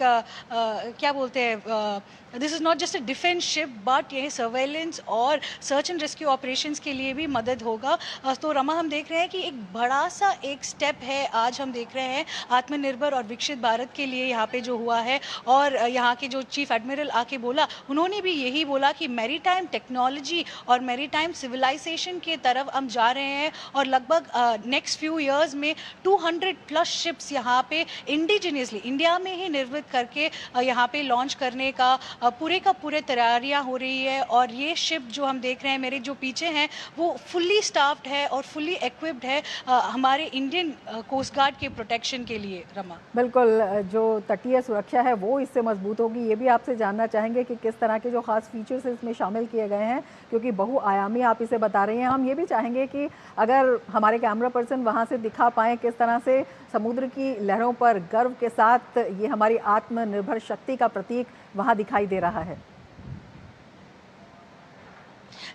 क्या बोलते हैं, this is not just a defence ship but ये सर्वेलेंस और सर्च एंड रेस्क्यू ऑपरेशंस के लिए भी मदद होगा। तो रमा, हम देख रहे हैं कि एक बड़ा सा एक स्टेप है आज हम देख रहे हैं आत्मनिर्भर और विकसित भारत के लिए यहाँ पे जो हुआ है। और यहाँ के जो चीफ एडमिरल आके बोला, उन्होंने भी यही बोला कि मैरीटाइम टेक्नोलॉजी और मैरीटाइम सिविलाइजेशन के तरफ हम जा रहे हैं और लगभग नेक्स्ट फ्यू ईयर्स में 200+ शिप्स यहाँ पे इंडिजिनियसली इंडिया में ही निर्मित करके यहाँ पे लॉन्च करने का पूरे तैयारियां हो रही है। और ये शिप जो हम देख रहे हैं मेरे जो पीछे हैं वो फुल्ली स्टाफ्ड है और फुल्ली इक्विप्ड है हमारे इंडियन कोस्ट गार्ड के प्रोटेक्शन के लिए। रमा,
बिल्कुल, जो तटीय सुरक्षा है वो इससे मजबूत होगी। ये भी आपसे जानना चाहेंगे कि किस तरह के जो खास फीचर्स इसमें शामिल किए गए हैं, क्योंकि बहुआयामी आप इसे बता रही हैं। हम ये भी चाहेंगे कि अगर हमारे कैमरा पर्सन वहाँ से दिखा पाएँ किस तरह से समुद्र की लहरों पर गर्व के साथ ये हमारी आत्मनिर्भर शक्ति का प्रतीक वहाँ दिखाई दे रहा है।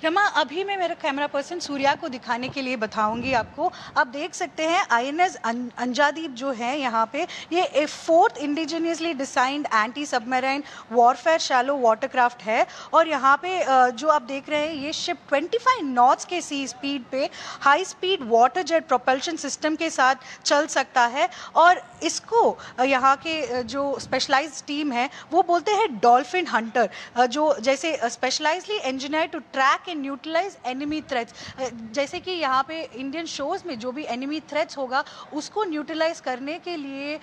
रमा, अभी मैं मेरा कैमरा पर्सन सूर्या को दिखाने के लिए बताऊंगी आपको। आप देख सकते हैं INS अंजादीप जो है यहाँ पे, ये 4th indigenously designed anti submarine warfare shallow watercraft है। और यहाँ पे जो आप देख रहे हैं, ये शिप 25 नॉट्स के सी स्पीड पे high speed water jet propulsion system के साथ चल सकता है। और इसको यहाँ के जो स्पेशलाइज्ड टीम है वो बोलते हैं डॉल्फिन हंटर, जो जैसे specialisedly engineer to track and neutralise enemy threats. जैसे कि यहाँ पे इंडियन शोज में जो भी एनिमी थ्रेट्स होगा उसको न्यूट्रलाइज करने के लिए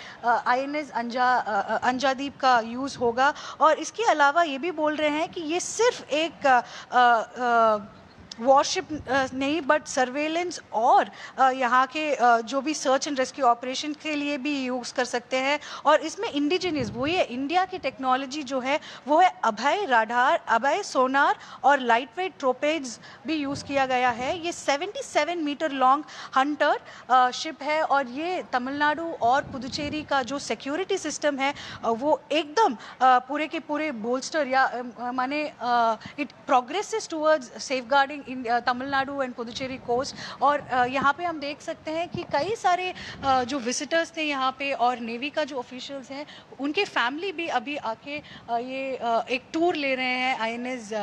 INS अंजादीप का यूज़ होगा। और इसके अलावा ये भी बोल रहे हैं कि ये सिर्फ एक वॉरशिप नहीं बट सर्वेलेंस और यहाँ के जो भी सर्च एंड रेस्क्यू ऑपरेशन के लिए भी यूज़ कर सकते हैं। और इसमें इंडिजिनियस वो ये इंडिया की टेक्नोलॉजी जो है वो है अभय राडार, अभय सोनार और लाइट वेट ट्रोपेज भी यूज़ किया गया है। ये 77 मीटर लॉन्ग हंटर शिप है और ये तमिलनाडु और पुदुचेरी का जो सिक्योरिटी सिस्टम है वो एकदम पूरे के पूरे बोल्स्टर या माने it progresses towards safeguarding Tamil Nadu and Puducherry coast. और यहाँ पे हम देख सकते हैं कि कई सारे जो विजिटर्स थे यहाँ पे और नेवी का जो ऑफिशियल्स हैं उनके फैमिली भी अभी आके ये एक टूर ले रहे हैं INS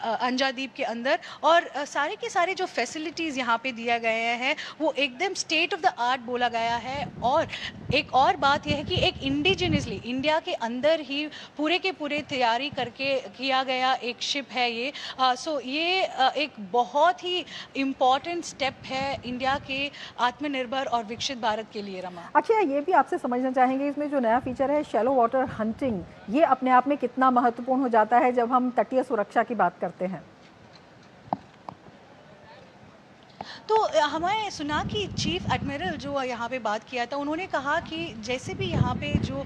अंजादीप के अंदर। और सारे के सारे जो फैसिलिटीज़ यहाँ पे दिया गए हैं वो एकदम स्टेट ऑफ द आर्ट बोला गया है। और एक और बात यह है कि एक इंडिजिनियसली इंडिया के अंदर ही पूरे के पूरे तैयारी करके किया गया एक शिप है ये। सो ये एक बहुत ही इम्पॉर्टेंट स्टेप है इंडिया के आत्मनिर्भर और विकसित भारत के लिए। रमा,
अच्छा, ये भी आपसे समझना चाहेंगे, इसमें जो नया फीचर है शैलो वाटर हंटिंग, ये अपने आप में कितना महत्वपूर्ण हो जाता है जब हम तटीय सुरक्षा की बात करते हैं?
तो हमें सुना कि चीफ एडमिरल जो यहाँ पे बात किया था, उन्होंने कहा कि जैसे भी यहाँ पे जो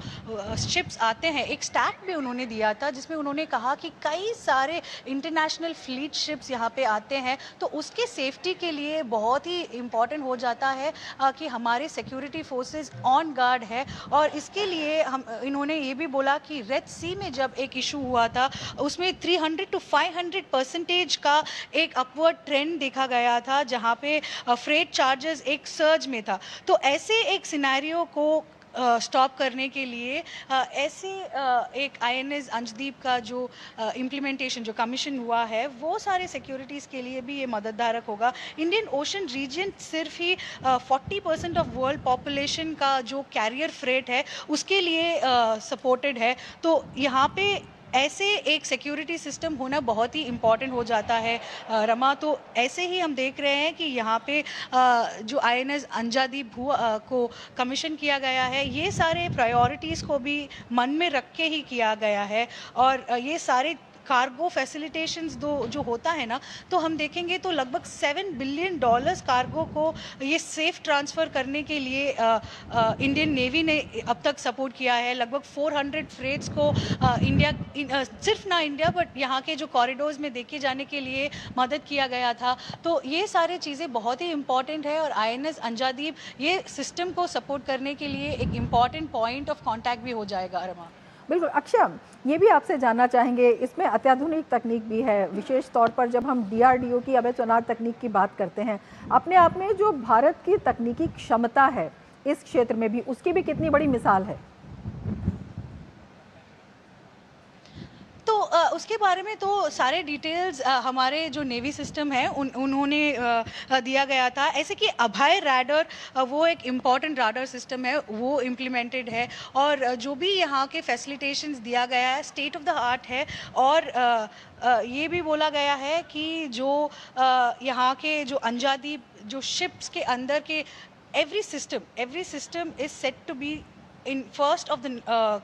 शिप्स आते हैं, एक स्टैट भी उन्होंने दिया था जिसमें उन्होंने कहा कि कई सारे इंटरनेशनल फ्लीट शिप्स यहाँ पे आते हैं, तो उसके सेफ्टी के लिए बहुत ही इम्पॉर्टेंट हो जाता है कि हमारे सिक्योरिटी फोर्सेस ऑन गार्ड है। और इसके लिए हम इन्होंने ये भी बोला कि रेड सी में जब एक इशू हुआ था उसमें 300 to 500% का एक अपवर्ड ट्रेंड देखा गया था, जहाँ पे फ्रेट चार्जेस एक सर्ज में था। तो ऐसे एक सिनेरियो को स्टॉप करने के लिए ऐसे एक INS अंजदीप का जो इम्प्लीमेंटेशन जो कमीशन हुआ है वो सारे सिक्योरिटीज़ के लिए भी ये मददगारक होगा। इंडियन ओशन रीजन सिर्फ ही 40% ऑफ वर्ल्ड पॉपुलेशन का जो कैरियर फ्रेट है उसके लिए सपोर्टेड है। तो यहाँ पे ऐसे एक सिक्योरिटी सिस्टम होना बहुत ही इम्पॉर्टेंट हो जाता है। रमा, तो ऐसे ही हम देख रहे हैं कि यहाँ पे जो INS अंजादीप को कमीशन किया गया है, ये सारे प्रायोरिटीज़ को भी मन में रख के ही किया गया है। और ये सारे कार्गो फैसिलिटेशंस जो होता है ना, तो हम देखेंगे तो लगभग $7 बिलियन कार्गो को ये सेफ ट्रांसफ़र करने के लिए इंडियन नेवी ने अब तक सपोर्ट किया है। लगभग 400 फ्रेट्स को इंडिया सिर्फ ना इंडिया बट यहाँ के जो कॉरिडोर्स में देखे जाने के लिए मदद किया गया था। तो ये सारी चीज़ें बहुत ही इम्पॉर्टेंट है और INS अंजादीप ये सिस्टम को सपोर्ट करने के लिए एक इम्पॉर्टेंट पॉइंट ऑफ कॉन्टैक्ट भी हो जाएगा। रमा,
बिल्कुल। अक्षय, ये भी आपसे जानना चाहेंगे, इसमें अत्याधुनिक तकनीक भी है, विशेष तौर पर जब हम DRDO की अभय सोनार तकनीक की बात करते हैं, अपने आप में जो भारत की तकनीकी क्षमता है इस क्षेत्र में भी, उसकी भी कितनी बड़ी मिसाल है?
तो उसके बारे में तो सारे डिटेल्स हमारे जो नेवी सिस्टम है उन्होंने दिया गया था। ऐसे कि अभय राडार वो एक इम्पॉर्टेंट राडार सिस्टम है, वो इम्प्लीमेंटेड है और जो भी यहाँ के फैसिलिटेशंस दिया गया है स्टेट ऑफ द आर्ट है। और ये भी बोला गया है कि जो यहाँ के जो अंजादीप जो शिप्स के अंदर के every system is said to be in first of the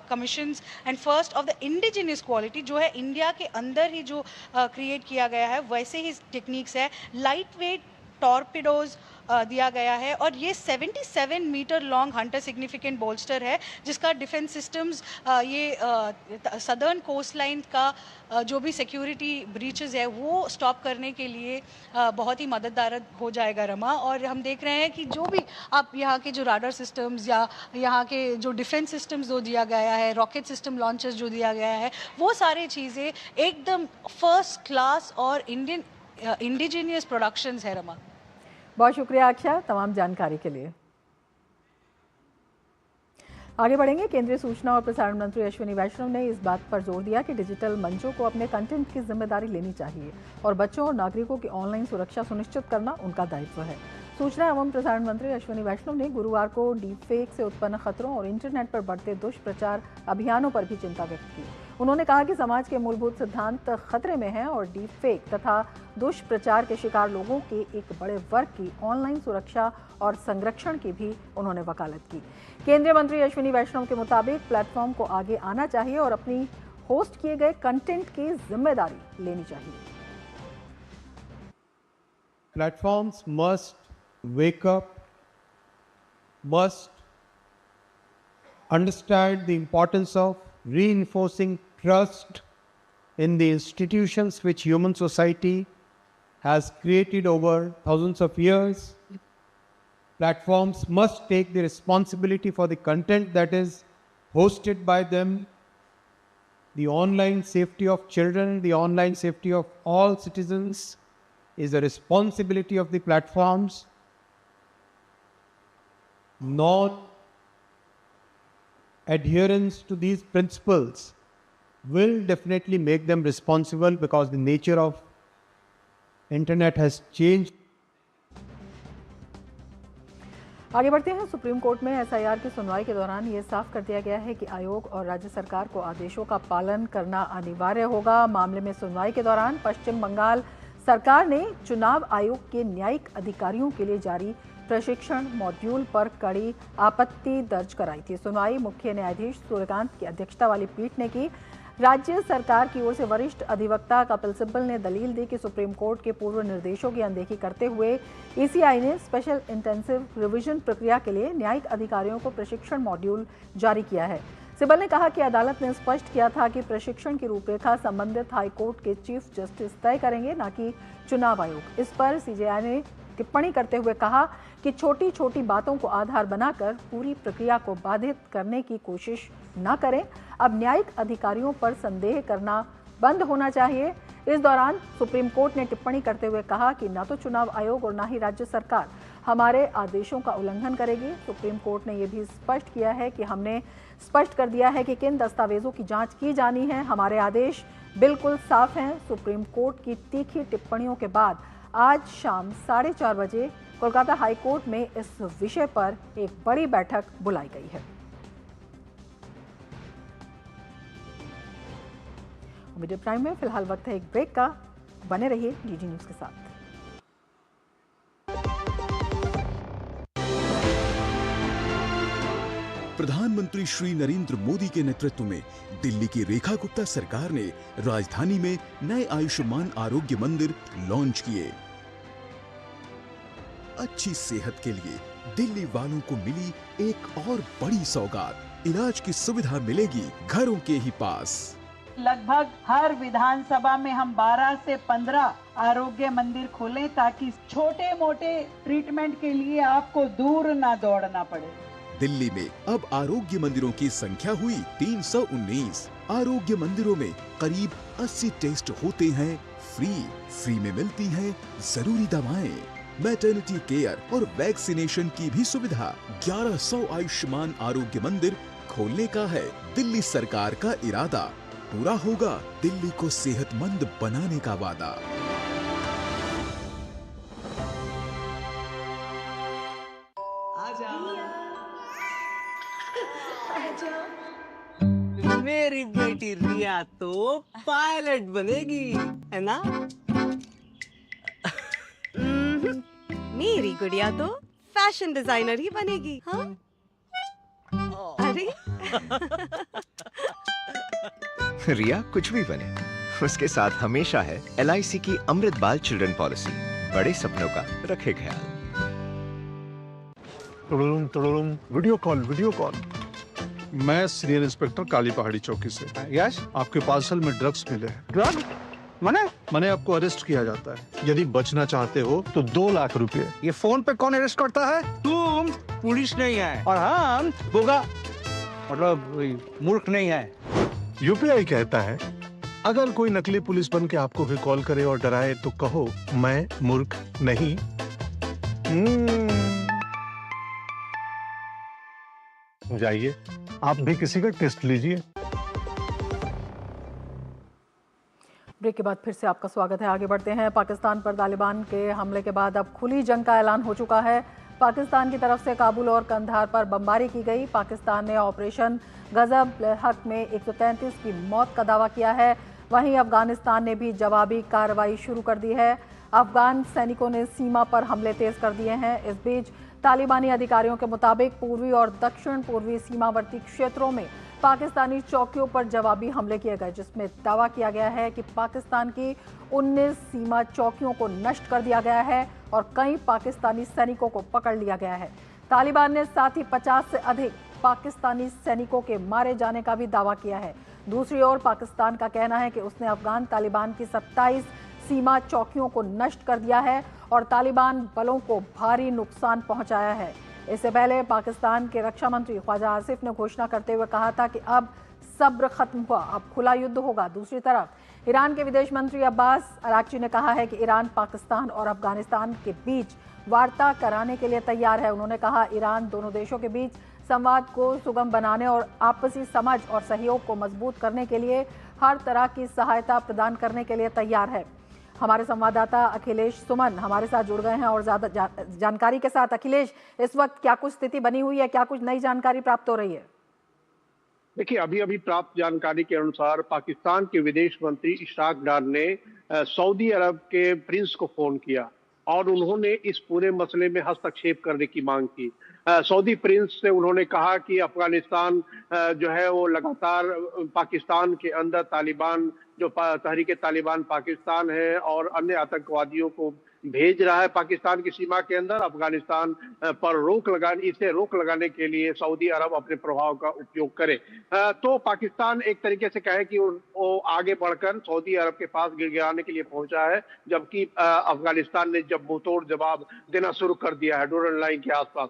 commissions and first of the indigenous quality जो है इंडिया के अंदर ही जो क्रिएट किया गया है वैसे ही टेक्निक्स है। लाइट वेट टॉर्पिडोज दिया गया है और ये 77 metre long hunter significant bolster है जिसका डिफेंस सिस्टम्स ये सदर्न कोस्ट लाइन का जो भी सिक्योरिटी ब्रीचेस है वो स्टॉप करने के लिए बहुत ही मददगार हो जाएगा। रमा, और हम देख रहे हैं कि जो भी आप यहाँ के जो राडार सिस्टम्स या यहाँ के जो डिफेंस सिस्टम्स जो दिया गया है, रॉकेट सिस्टम लॉन्चर्स जो दिया गया है, वो सारी चीज़ें एकदम फर्स्ट क्लास और इंडियन इंडिजीनियस प्रोडक्शंस है रमा।
बहुत शुक्रिया अक्षा तमाम जानकारी के लिए। आगे बढ़ेंगे। केंद्रीय सूचना और प्रसारण मंत्री अश्विनी वैष्णव ने इस बात पर जोर दिया कि डिजिटल मंचों को अपने कंटेंट की जिम्मेदारी लेनी चाहिए और बच्चों और नागरिकों की ऑनलाइन सुरक्षा सुनिश्चित करना उनका दायित्व है। सूचना एवं प्रसारण मंत्री अश्विनी वैष्णव ने गुरुवार को डीप फेक से उत्पन्न खतरों और इंटरनेट पर बढ़ते दुष्प्रचार अभियानों पर भी चिंता व्यक्त की। उन्होंने कहा कि समाज के मूलभूत सिद्धांत खतरे में हैं और डीप फेक तथा दुष्प्रचार के शिकार लोगों के एक बड़े वर्ग की ऑनलाइन सुरक्षा और संरक्षण की भी उन्होंने वकालत की। केंद्रीय मंत्री अश्विनी वैष्णव के मुताबिक प्लेटफॉर्म को आगे आना चाहिए और अपनी होस्ट किए गए कंटेंट की जिम्मेदारी लेनी चाहिए।
Platforms must wake up, must understand the importance of reinforcing trust in the institutions which human society has created over thousands of years. Platforms must take the responsibility for the content that is hosted by them. The online safety of children, the online safety of all citizens is a responsibility of the platforms. Non-adherence to these principles will definitely make them responsible because the nature of internet has changed.
आगे बढ़ते हैं। Supreme court में SIR की सुनवाई के दौरान ये साफ कर दिया गया है कि आयोग और राज्य सरकार को आदेशों का पालन करना अनिवार्य होगा। मामले में सुनवाई के दौरान पश्चिम बंगाल सरकार ने चुनाव आयोग के न्यायिक अधिकारियों के लिए जारी प्रशिक्षण मॉड्यूल पर कड़ी आपत्ति दर्ज कराई थी। सुनवाई मुख्य न्यायाधीश सूर्यकांत की अध्यक्षता वाली पीठ ने की। राज्य सरकार की ओर से वरिष्ठ अधिवक्ता कपिल सिब्बल ने दलील दी कि सुप्रीम कोर्ट के पूर्व निर्देशों की अनदेखी करते हुए ईसीआई ने स्पेशल इंटेंसिव रिवीजन प्रक्रिया के लिए न्यायिक अधिकारियों को प्रशिक्षण मॉड्यूल जारी किया है। सिब्बल ने कहा कि अदालत ने स्पष्ट किया था कि प्रशिक्षण की रूपरेखा संबंधित हाईकोर्ट के चीफ जस्टिस तय करेंगे, न कि चुनाव आयोग। इस पर सीजेआई ने टिप्पणी करते हुए कहा कि छोटी छोटी बातों को आधार बनाकर पूरी प्रक्रिया को बाधित करने की कोशिश न करें। अब न्यायिक अधिकारियों पर संदेह करना बंद होना चाहिए। इस दौरान सुप्रीम कोर्ट ने टिप्पणी करते हुए कहा कि न तो चुनाव आयोग और न ही राज्य सरकार हमारे आदेशों का उल्लंघन करेगी। सुप्रीम कोर्ट ने यह भी स्पष्ट किया है कि हमने स्पष्ट कर दिया है कि किन दस्तावेजों की जांच की जानी है। हमारे आदेश बिल्कुल साफ हैं। सुप्रीम कोर्ट की तीखी टिप्पणियों के बाद आज शाम 4:30 बजे कोलकाता हाईकोर्ट में इस विषय पर एक बड़ी बैठक बुलाई गई है। मीडिया प्राइम में फिलहाल वक्त है एक ब्रेक का। बने रहिए डीडी न्यूज के साथ।
प्रधानमंत्री श्री नरेंद्र मोदी के नेतृत्व में दिल्ली की रेखा गुप्ता सरकार ने राजधानी में नए आयुष्मान आरोग्य मंदिर लॉन्च किए। अच्छी सेहत के लिए दिल्ली वालों को मिली एक और बड़ी सौगात। इलाज की सुविधा मिलेगी घरों के ही पास।
लगभग हर विधानसभा में हम 12 से 15 आरोग्य मंदिर खोलें ताकि छोटे मोटे ट्रीटमेंट के लिए आपको दूर ना दौड़ना पड़े।
दिल्ली में अब आरोग्य मंदिरों की संख्या हुई 319। आरोग्य मंदिरों में करीब 80 टेस्ट होते हैं फ्री में मिलती हैं जरूरी दवाएं, मैटरनिटी केयर और वैक्सीनेशन की भी सुविधा। 1100 आयुष्मान आरोग्य मंदिर खोलने का है दिल्ली सरकार का इरादा। पूरा होगा दिल्ली को सेहतमंद बनाने का वादा।
मेरी बेटी रिया तो पायलट बनेगी, है ना?
मेरी गुड़िया तो फैशन डिजाइनर ही बनेगी। हाँ? अरे
रिया कुछ भी बने, उसके साथ हमेशा है LIC की अमृत बाल चिल्ड्रन पॉलिसी। बड़े सपनों का रखे ख्याल।
Video call. मैं सीनियर इंस्पेक्टर काली पहाड़ी चौकी से।
यस,
आपके पार्सल में ड्रग्स मिले हैं।
ड्रग? मैंने
आपको अरेस्ट किया जाता है। यदि बचना चाहते हो तो 2 लाख रुपए।
ये फोन पे कौन अरेस्ट करता है? तुम पुलिस नहीं है और हम बोगा मतलब मूर्ख नहीं है।
UPI कहता है अगर कोई नकली पुलिस बन के आपको भी कॉल करे और डराए तो कहो मैं मूर्ख नहीं। जाइए, आप भी किसी का टेस्ट लीजिए।
ब्रेक के बाद फिर से आपका स्वागत है। आगे बढ़ते हैं। पाकिस्तान पर तालिबान के हमले के बाद अब खुली जंग का ऐलान हो चुका है। पाकिस्तान की तरफ से काबुल और कंधार पर बमबारी की गई। पाकिस्तान ने ऑपरेशन गजब हक में 133 की मौत का दावा किया है। वहीं अफगानिस्तान ने भी जवाबी कार्रवाई शुरू कर दी है। अफगान सैनिकों ने सीमा पर हमले तेज कर दिए हैं। इस बीच तालिबानी अधिकारियों के मुताबिक पूर्वी और दक्षिण पूर्वी सीमावर्ती क्षेत्रों में पाकिस्तानी चौकियों पर जवाबी हमले किए गए, जिसमें दावा किया गया है कि पाकिस्तान की 19 सीमा चौकियों को नष्ट कर दिया गया है और कई पाकिस्तानी सैनिकों को पकड़ लिया गया है। तालिबान ने साथ ही 50 से अधिक पाकिस्तानी सैनिकों के मारे जाने का भी दावा किया है। दूसरी ओर पाकिस्तान का कहना है कि उसने अफगान तालिबान की 27 सीमा चौकियों को नष्ट कर दिया है और तालिबान बलों को भारी नुकसान पहुंचाया है। इससे पहले पाकिस्तान के रक्षा मंत्री ख्वाजा आसिफ ने घोषणा करते हुए कहा था कि अब सब्र खत्म हुआ, अब खुला युद्ध होगा। दूसरी तरफ ईरान के विदेश मंत्री अब्बास अराक्ची ने कहा है कि ईरान पाकिस्तान और अफगानिस्तान के बीच वार्ता कराने के लिए तैयार है। उन्होंने कहा ईरान दोनों देशों के बीच संवाद को सुगम बनाने और आपसी समझ और सहयोग को मजबूत करने के लिए हर तरह की सहायता प्रदान करने के लिए तैयार है। हमारे संवाददाता अखिलेश सुमन हमारे साथ जुड़ गए हैं और ज्यादा जानकारी के साथ। अखिलेश, इस वक्त क्या कुछ स्थिति बनी हुई है, क्या कुछ नई जानकारी प्राप्त हो रही है?
देखिए, अभी अभी प्राप्त जानकारी के अनुसार पाकिस्तान के विदेश मंत्री इशराक डार ने सऊदी अरब के प्रिंस को फोन किया और उन्होंने इस पूरे मसले में हस्तक्षेप करने की मांग की। सऊदी प्रिंस से उन्होंने कहा कि अफगानिस्तान जो है वो लगातार पाकिस्तान के अंदर तालिबान जो तहरीक तालिबान पाकिस्तान है और अन्य आतंकवादियों को भेज रहा है पाकिस्तान की सीमा के अंदर। अफगानिस्तान पर इसे रोक लगाने के लिए सऊदी अरब अपने प्रभाव का उपयोग करे। तो पाकिस्तान एक तरीके से कहे कि वो आगे बढ़कर सऊदी अरब के पास गिड़गिड़ाने के लिए पहुंचा है, जबकि अफगानिस्तान ने जब मुंहतोड़ जवाब देना शुरू कर दिया है डोरन लाइन के आसपास।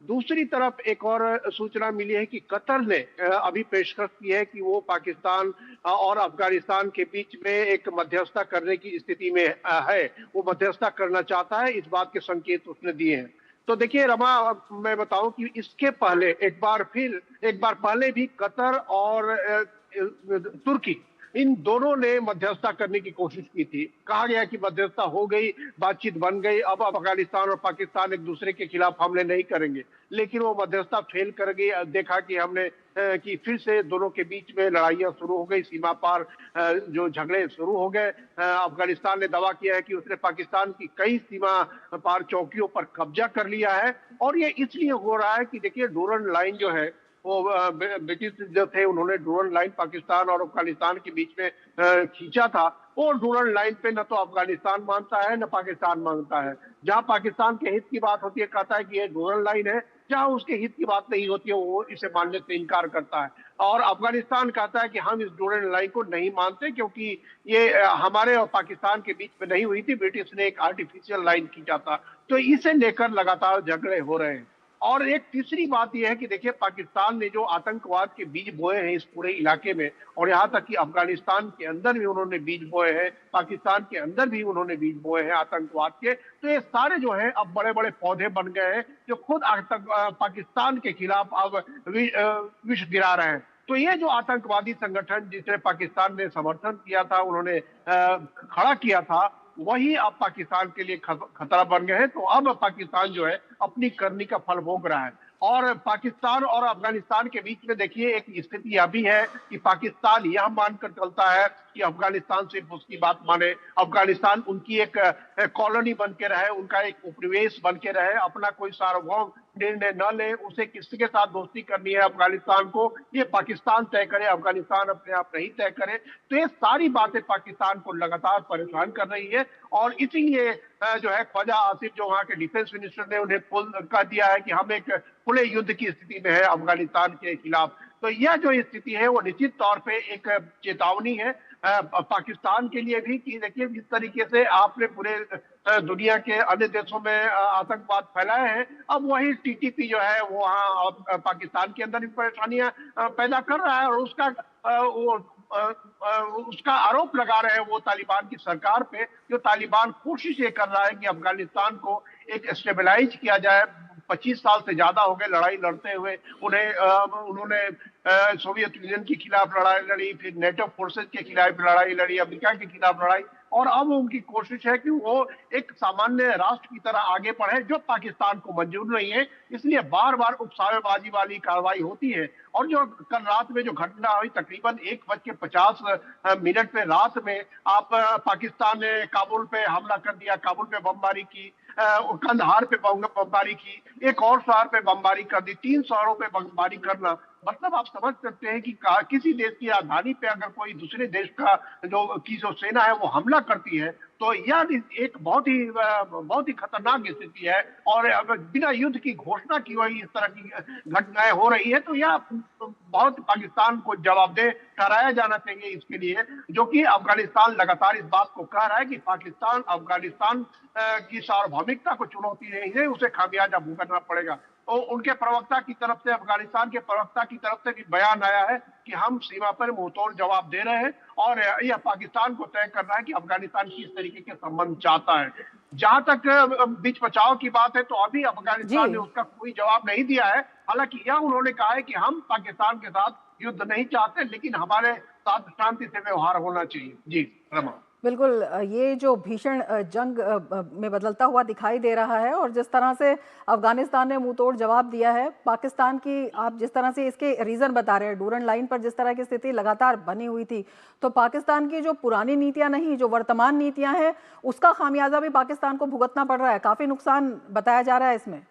दूसरी तरफ एक और सूचना मिली है कि कतर ने अभी पेशकश की है कि वो पाकिस्तान और अफगानिस्तान के बीच में एक मध्यस्थता करने की स्थिति में है, वो मध्यस्थता करना चाहता है। इस बात के संकेत उसने दिए हैं। तो देखिए रमा, मैं बताऊं कि इसके पहले एक बार पहले भी कतर और तुर्की इन दोनों ने मध्यस्थता करने की कोशिश की थी। कहा गया कि मध्यस्थता हो गई, बातचीत बन गई, अब अफगानिस्तान और पाकिस्तान एक दूसरे के खिलाफ हमले नहीं करेंगे, लेकिन वो मध्यस्थता फेल कर गई। देखा कि हमने कि फिर से दोनों के बीच में लड़ाइयां शुरू हो गई, सीमा पार जो झगड़े शुरू हो गए। अफगानिस्तान ने दावा किया है कि उसने पाकिस्तान की कई सीमा पार चौकियों पर कब्जा कर लिया है और ये इसलिए हो रहा है कि देखिए डोरन लाइन जो है वो ब्रिटिश जो थे उन्होंने डोरन लाइन पाकिस्तान और अफगानिस्तान के बीच में खींचा था। और डोरन लाइन पे न तो अफगानिस्तान मानता है न पाकिस्तान मानता है। जहां पाकिस्तान के हित की बात होती है कहता है कि ये डोरन लाइन है, जहां उसके हित की बात नहीं होती है वो इसे मानने से इनकार करता है। और अफगानिस्तान कहता है कि हम इस डोरन लाइन को नहीं मानते क्योंकि ये हमारे और पाकिस्तान के बीच में नहीं हुई थी, ब्रिटिश ने एक आर्टिफिशियल लाइन खींचा था। तो इसे लेकर लगातार झगड़े हो रहे हैं। और एक तीसरी बात यह है कि देखिए पाकिस्तान ने जो आतंकवाद के बीज बोए हैं इस पूरे इलाके में, और यहाँ तक कि अफगानिस्तान के अंदर भी उन्होंने बीज बोए हैं, पाकिस्तान के अंदर भी उन्होंने बीज बोए हैं आतंकवाद के। तो ये सारे जो है अब बड़े बड़े पौधे बन गए हैं जो खुद पाकिस्तान के खिलाफ अब विष गिरा रहे हैं। तो ये जो आतंकवादी संगठन जिसे पाकिस्तान ने समर्थन किया था, उन्होंने खड़ा किया था, वही अब पाकिस्तान के लिए खतरा बन गए हैं। तो अब पाकिस्तान जो है अपनी करनी का फल भोग रहा है। और पाकिस्तान और अफगानिस्तान के बीच में देखिए एक स्थिति अभी है कि पाकिस्तान यह मानकर चलता है कि अफगानिस्तान सिर्फ उसकी बात माने, अफगानिस्तान उनकी एक कॉलोनी बन के रहे, उनका एक उपनिवेश बन के रहे, अपना कोई सार्वभौम निर्णय न ले, उसे किसके साथ दोस्ती करनी है अफगानिस्तान को ये पाकिस्तान तय करे, अफगानिस्तान अपने आप नहीं तय करे। तो ये सारी बातें पाकिस्तान को लगातार परेशान कर रही है और इसीलिए जो है ख्वाजा आसिफ जो वहाँ के डिफेंस मिनिस्टर ने उन्हें कह दिया है कि हम एक खुले युद्ध की स्थिति में है अफगानिस्तान के खिलाफ। तो यह जो स्थिति है वो निश्चित तौर पे एक चेतावनी है पाकिस्तान के लिए भी कि देखिए जिस तरीके से आपने पूरे दुनिया के अन्य देशों में आतंकवाद फैलाए हैं, अब वही टीटीपी जो है वो वहाँ पाकिस्तान के अंदर भी परेशानियां पैदा कर रहा है और उसका वो उसका आरोप लगा रहे हैं वो तालिबान की सरकार पे, जो तालिबान कोशिश ये कर रहा है कि अफगानिस्तान को एक स्टेबलाइज किया जाए। 25 साल से ज्यादा हो गए लड़ाई लड़ते हुए। उन्होंने सोवियत यूनियन के खिलाफ लड़ाई लड़ी, फिर नेटो फोर्सेस के खिलाफ लड़ाई लड़ी, अमेरिका के खिलाफ लड़ाई, और अब उनकी कोशिश है कि वो एक सामान्य राष्ट्र की तरह आगे बढ़े, जो पाकिस्तान को मंजूर नहीं है। इसलिए बार बार उकसावेबाजी वाली कार्रवाई होती है। और जो कल रात में जो घटना हुई, तकरीबन 1:50 पे रात में पाकिस्तान ने काबुल पे हमला कर दिया, काबुल पे बमबारी की, कंधार पे बमबारी की, एक और शहर पे बमबारी कर दी, 3 शहरों पे बमबारी करना। मतलब आप समझ सकते हैं कि किसी देश की राजधानी पे अगर कोई दूसरे देश का जो सेना है वो हमला करती है, तो यह एक बहुत ही खतरनाक स्थिति है। और अगर बिना युद्ध की घोषणा की हुई इस तरह की घटनाएं हो रही है, तो यह बहुत पाकिस्तान को जवाबदेह ठहराया जाना चाहिए इसके लिए, जो कि अफगानिस्तान लगातार इस बात को कह रहा है कि पाकिस्तान अफगानिस्तान की सार्वभौमिकता को चुनौती नहीं है, उसे खामियाजा भुगतना पड़ेगा। तो उनके प्रवक्ता की तरफ से, अफगानिस्तान के प्रवक्ता की तरफ से भी बयान आया है कि हम सीमा पर मुंहतोड़ जवाब दे रहे हैं, और यह पाकिस्तान को तय करना है कि अफगानिस्तान किस तरीके के संबंध चाहता है। जहां तक बीच बचाव की बात है, तो अभी अफगानिस्तान ने उसका कोई जवाब नहीं दिया है। हालांकि यह उन्होंने कहा है कि हम पाकिस्तान के साथ युद्ध नहीं चाहते, लेकिन हमारे साथ शांति से व्यवहार होना चाहिए। जी रमा।
बिल्कुल, ये जो भीषण जंग में बदलता हुआ दिखाई दे रहा है, और जिस तरह से अफगानिस्तान ने मुंहतोड़ जवाब दिया है पाकिस्तान की, आप जिस तरह से इसके रीज़न बता रहे हैं, डूरन लाइन पर जिस तरह की स्थिति लगातार बनी हुई थी, तो पाकिस्तान की जो पुरानी नीतियां नहीं, जो वर्तमान नीतियां हैं, उसका खामियाजा भी पाकिस्तान को भुगतना पड़ रहा है। काफ़ी नुकसान बताया जा रहा है इसमें।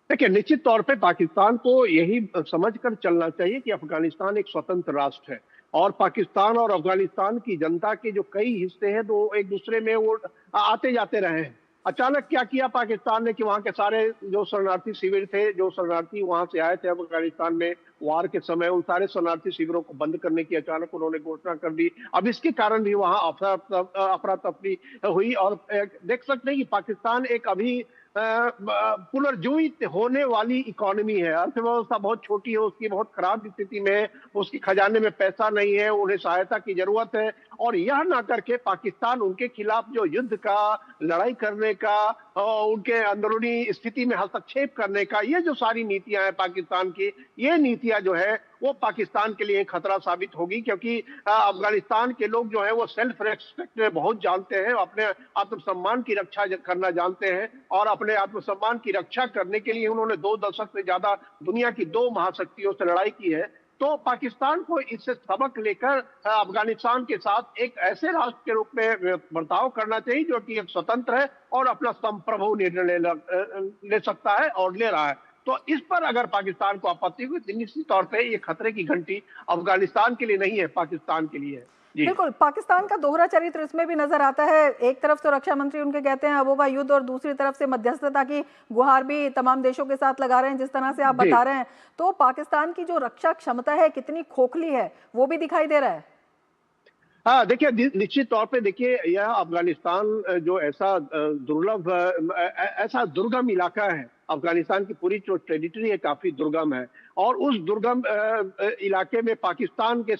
देखिए, निश्चित तौर पे पाकिस्तान को यही समझकर चलना चाहिए कि अफगानिस्तान एक स्वतंत्र राष्ट्र है, और पाकिस्तान और अफगानिस्तान की जनता के जो कई हिस्से हैं, तो एक दूसरे में वो आते जाते रहे हैं। अचानक क्या किया पाकिस्तान ने कि वहां के सारे जो शरणार्थी शिविर थे, जो शरणार्थी वहां से आए थे अफगानिस्तान में वार के समय, उन सारे शरणार्थी शिविरों को बंद करने की अचानक उन्होंने घोषणा कर दी। अब इसके कारण भी वहां अफरा तफरी हुई, और देख सकते हैं कि पाकिस्तान एक अभी पुनर्जीवित होने वाली इकोनॉमी है। अर्थव्यवस्था बहुत छोटी है, उसकी बहुत खराब स्थिति में है, उसकी खजाने में पैसा नहीं है, उन्हें सहायता की जरूरत है। और यह ना करके पाकिस्तान उनके खिलाफ जो युद्ध का, लड़ाई करने का, उनके अंदरूनी स्थिति में हस्तक्षेप करने का, ये जो सारी नीतियां हैं पाकिस्तान की, ये नीतियां जो है वो पाकिस्तान के लिए खतरा साबित होगी। क्योंकि अफगानिस्तान के लोग जो है वो सेल्फ रेस्पेक्ट बहुत जानते हैं, अपने आत्मसम्मान की रक्षा करना जानते हैं, और अपने आत्मसम्मान की रक्षा करने के लिए उन्होंने 2 दशक से ज्यादा दुनिया की 2 महाशक्तियों से लड़ाई की है। तो पाकिस्तान को इससे सबक लेकर अफगानिस्तान के साथ एक ऐसे राष्ट्र के रूप में बर्ताव करना चाहिए जो कि एक स्वतंत्र है और अपना संप्रभु निर्णय ले सकता है और ले रहा है। तो इस पर अगर पाकिस्तान को आपत्ति हुई, तो निश्चित तौर पे ये खतरे की घंटी अफगानिस्तान के लिए नहीं है, पाकिस्तान के लिए है।
बिल्कुल, पाकिस्तान का दोहरा चरित्र इसमें भी नजर आता है। एक तरफ तो रक्षा मंत्री उनके कहते हैं अब होगा युद्ध, और दूसरी तरफ से मध्यस्थता की गुहार भी तमाम देशों के साथ लगा रहे हैं, जिस तरह से आप बता रहे हैं। तो पाकिस्तान की जो रक्षा क्षमता है कितनी खोखली है, वो भी दिखाई दे रहा है।
हाँ, देखिए, निश्चित तौर पे देखिए, यह अफगानिस्तान जो ऐसा दुर्लभ, ऐसा दुर्गम इलाका है, अफगानिस्तान की पूरी जो टेरिटरी है काफी दुर्गम है, और उस दुर्गम इलाके में पाकिस्तान के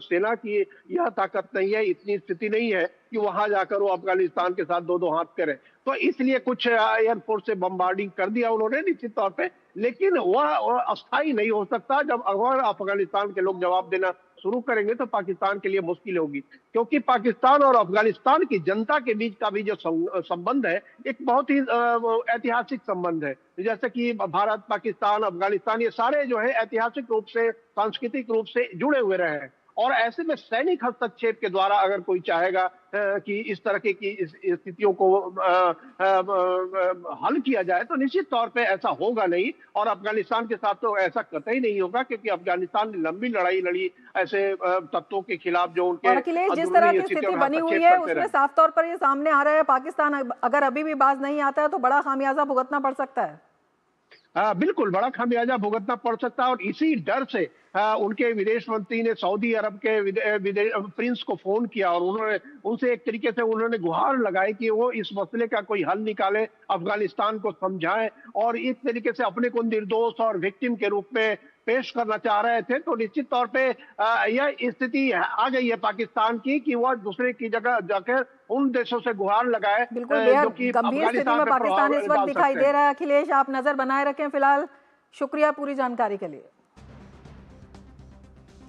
सेना की यह ताकत नहीं है, इतनी स्थिति नहीं है कि वहां जाकर वो अफगानिस्तान के साथ 2-2 हाथ करे। तो इसलिए कुछ एयरफोर्स से बम्बार्डिंग कर दिया उन्होंने निश्चित तौर पे, लेकिन वह अस्थायी नहीं हो सकता। जब अगर अफगानिस्तान के लोग जवाब देना शुरू करेंगे तो पाकिस्तान के लिए मुश्किल होगी, क्योंकि पाकिस्तान और अफगानिस्तान की जनता के बीच का भी जो संबंध है एक बहुत ही ऐतिहासिक संबंध है। जैसे कि भारत, पाकिस्तान, अफगानिस्तान, ये सारे जो है ऐतिहासिक रूप से, सांस्कृतिक रूप से जुड़े हुए रहे हैं। और ऐसे में सैनिक हस्तक्षेप के द्वारा अगर कोई चाहेगा कि इस तरह की स्थितियों को हल किया जाए, तो निश्चित तौर पे ऐसा होगा नहीं। और अफगानिस्तान के साथ तो ऐसा कतई नहीं होगा, क्योंकि अफगानिस्तान ने लंबी लड़ाई लड़ी ऐसे तत्वों के खिलाफ जो उनके,
और अखिलेश, जिस तरह की स्थिति बनी हुई है उसमें साफ तौर पर ये सामने आ रहा है, पाकिस्तान अगर अभी भी बाज नहीं आता है तो बड़ा खामियाजा भुगतना पड़ सकता है।
बिल्कुल बड़ा खामियाजा भुगतना पड़ सकता है। और इसी डर से उनके विदेश मंत्री ने सऊदी अरब के प्रिंस को फोन किया, और उन्होंने उनसे एक तरीके से उन्होंने गुहार लगाई कि वो इस मसले का कोई हल निकाले, अफगानिस्तान को समझाएं, और इस तरीके से अपने को निर्दोष और विक्टिम के रूप में पेश करना चाह रहे थे, तो निश्चित तौर पे यह स्थिति आ गई है पाकिस्तान की कि वह दूसरे की जगह जाकर उन देशों से गुहार लगाए
बिल्कुल
जो कि
गंभीर स्थिति में पाकिस्तान इस वक्त दिखाई दे रहा है। अखिलेश, आप नजर बनाए रखें फिलहाल। शुक्रिया पूरी जानकारी के लिए।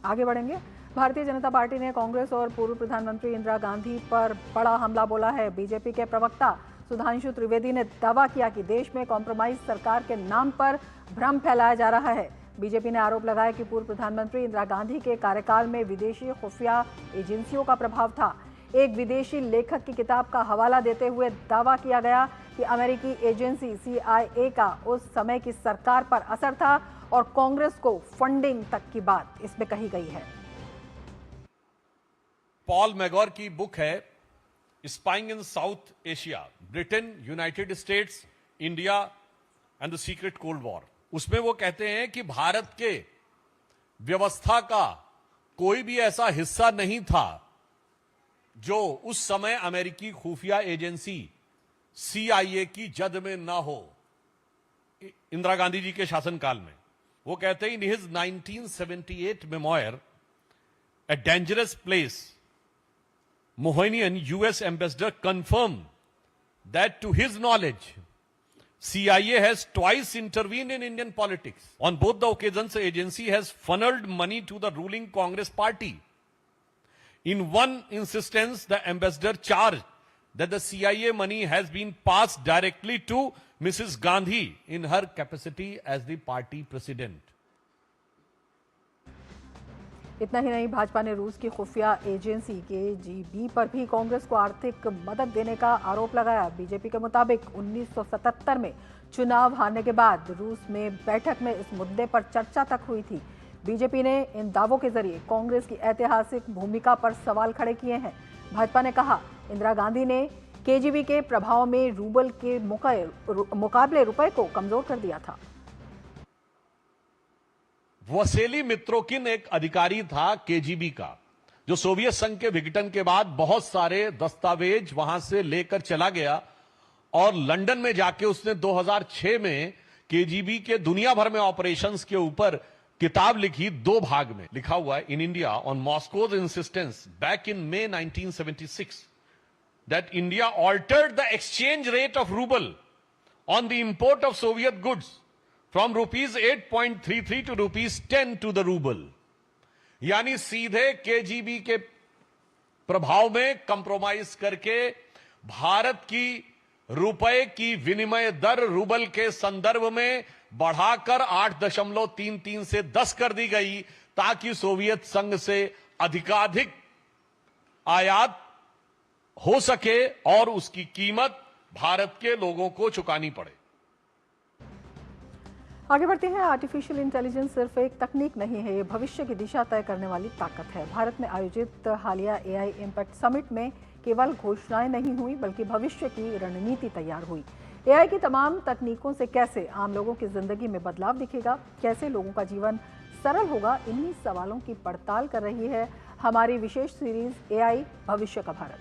आगे बढ़ेंगे। भारतीय जनता पार्टी ने कांग्रेस और पूर्व प्रधानमंत्री इंदिरा गांधी पर बड़ा हमला बोला है। बीजेपी के प्रवक्ता सुधांशु त्रिवेदी ने दावा किया कि देश में कॉम्प्रोमाइज सरकार के नाम पर भ्रम फैलाया जा रहा है। बीजेपी ने आरोप लगाया कि पूर्व प्रधानमंत्री इंदिरा गांधी के कार्यकाल में विदेशी खुफिया एजेंसियों का प्रभाव था। एक विदेशी लेखक की किताब का हवाला देते हुए दावा किया गया कि अमेरिकी एजेंसी CIA का उस समय की सरकार पर असर था और कांग्रेस को फंडिंग तक की बात इसमें कही गई है।
पॉल मैगोर की बुक है spying in south Asia, Britain, United states, India and the secret cold war. उसमें वो कहते हैं कि भारत के व्यवस्था का कोई भी ऐसा हिस्सा नहीं था जो उस समय अमेरिकी खुफिया एजेंसी CIA की जद में ना हो। इंदिरा गांधी जी के शासनकाल में वो कहते हैं in his 1978 memoir a dangerous place, Mohanian US ambassador confirmed that to his knowledge CIA has twice intervened in Indian politics. On both the occasions, the agency has funneled money to the ruling Congress party. In one instance, the ambassador charged that the CIA money has been passed directly to Mrs. Gandhi in her capacity as the party president.
इतना ही नहीं, भाजपा ने रूस की खुफिया agency KGB पर भी कांग्रेस को आर्थिक मदद देने का आरोप लगाया। बीजेपी के मुताबिक 1977 में चुनाव हारने के बाद रूस में बैठक में इस मुद्दे पर चर्चा तक हुई थी। बीजेपी ने इन दावों के जरिए कांग्रेस की ऐतिहासिक भूमिका पर सवाल खड़े किए हैं। भाजपा ने कहा इंदिरा गांधी ने KGB के प्रभाव में रूबल के मुकाबले रुपए को कमजोर कर दिया था।
वसेली मित्रोकिन एक अधिकारी था KGB का, जो सोवियत संघ के विघटन के बाद बहुत सारे दस्तावेज वहां से लेकर चला गया और लंदन में जाके उसने 2006 में KGB के दुनिया भर में ऑपरेशंस के ऊपर किताब लिखी। 2 भाग में लिखा हुआ है in India on Moscow's insistence back in May 1976 that India altered the exchange rate of rouble on the import of Soviet goods from rupees 8.33 to rupees 10 to the ruble। यानी सीधे KGB के प्रभाव में कंप्रोमाइज करके भारत की रुपए की विनिमय दर रूबल के संदर्भ में बढ़ाकर 8.33 से 10 कर दी गई, ताकि सोवियत संघ से अधिकाधिक आयात हो सके और उसकी कीमत भारत के लोगों को चुकानी पड़े।
आगे बढ़ते हैं। आर्टिफिशियल इंटेलिजेंस सिर्फ एक तकनीक नहीं है, ये भविष्य की दिशा तय करने वाली ताकत है। भारत में आयोजित हालिया AI इम्पैक्ट समिट में केवल घोषणाएं नहीं हुई, बल्कि भविष्य की रणनीति तैयार हुई। AI की तमाम तकनीकों से कैसे आम लोगों की जिंदगी में बदलाव दिखेगा, कैसे लोगों का जीवन सरल होगा, इन्हीं सवालों की पड़ताल कर रही है हमारी विशेष सीरीज AI भविष्य का भारत।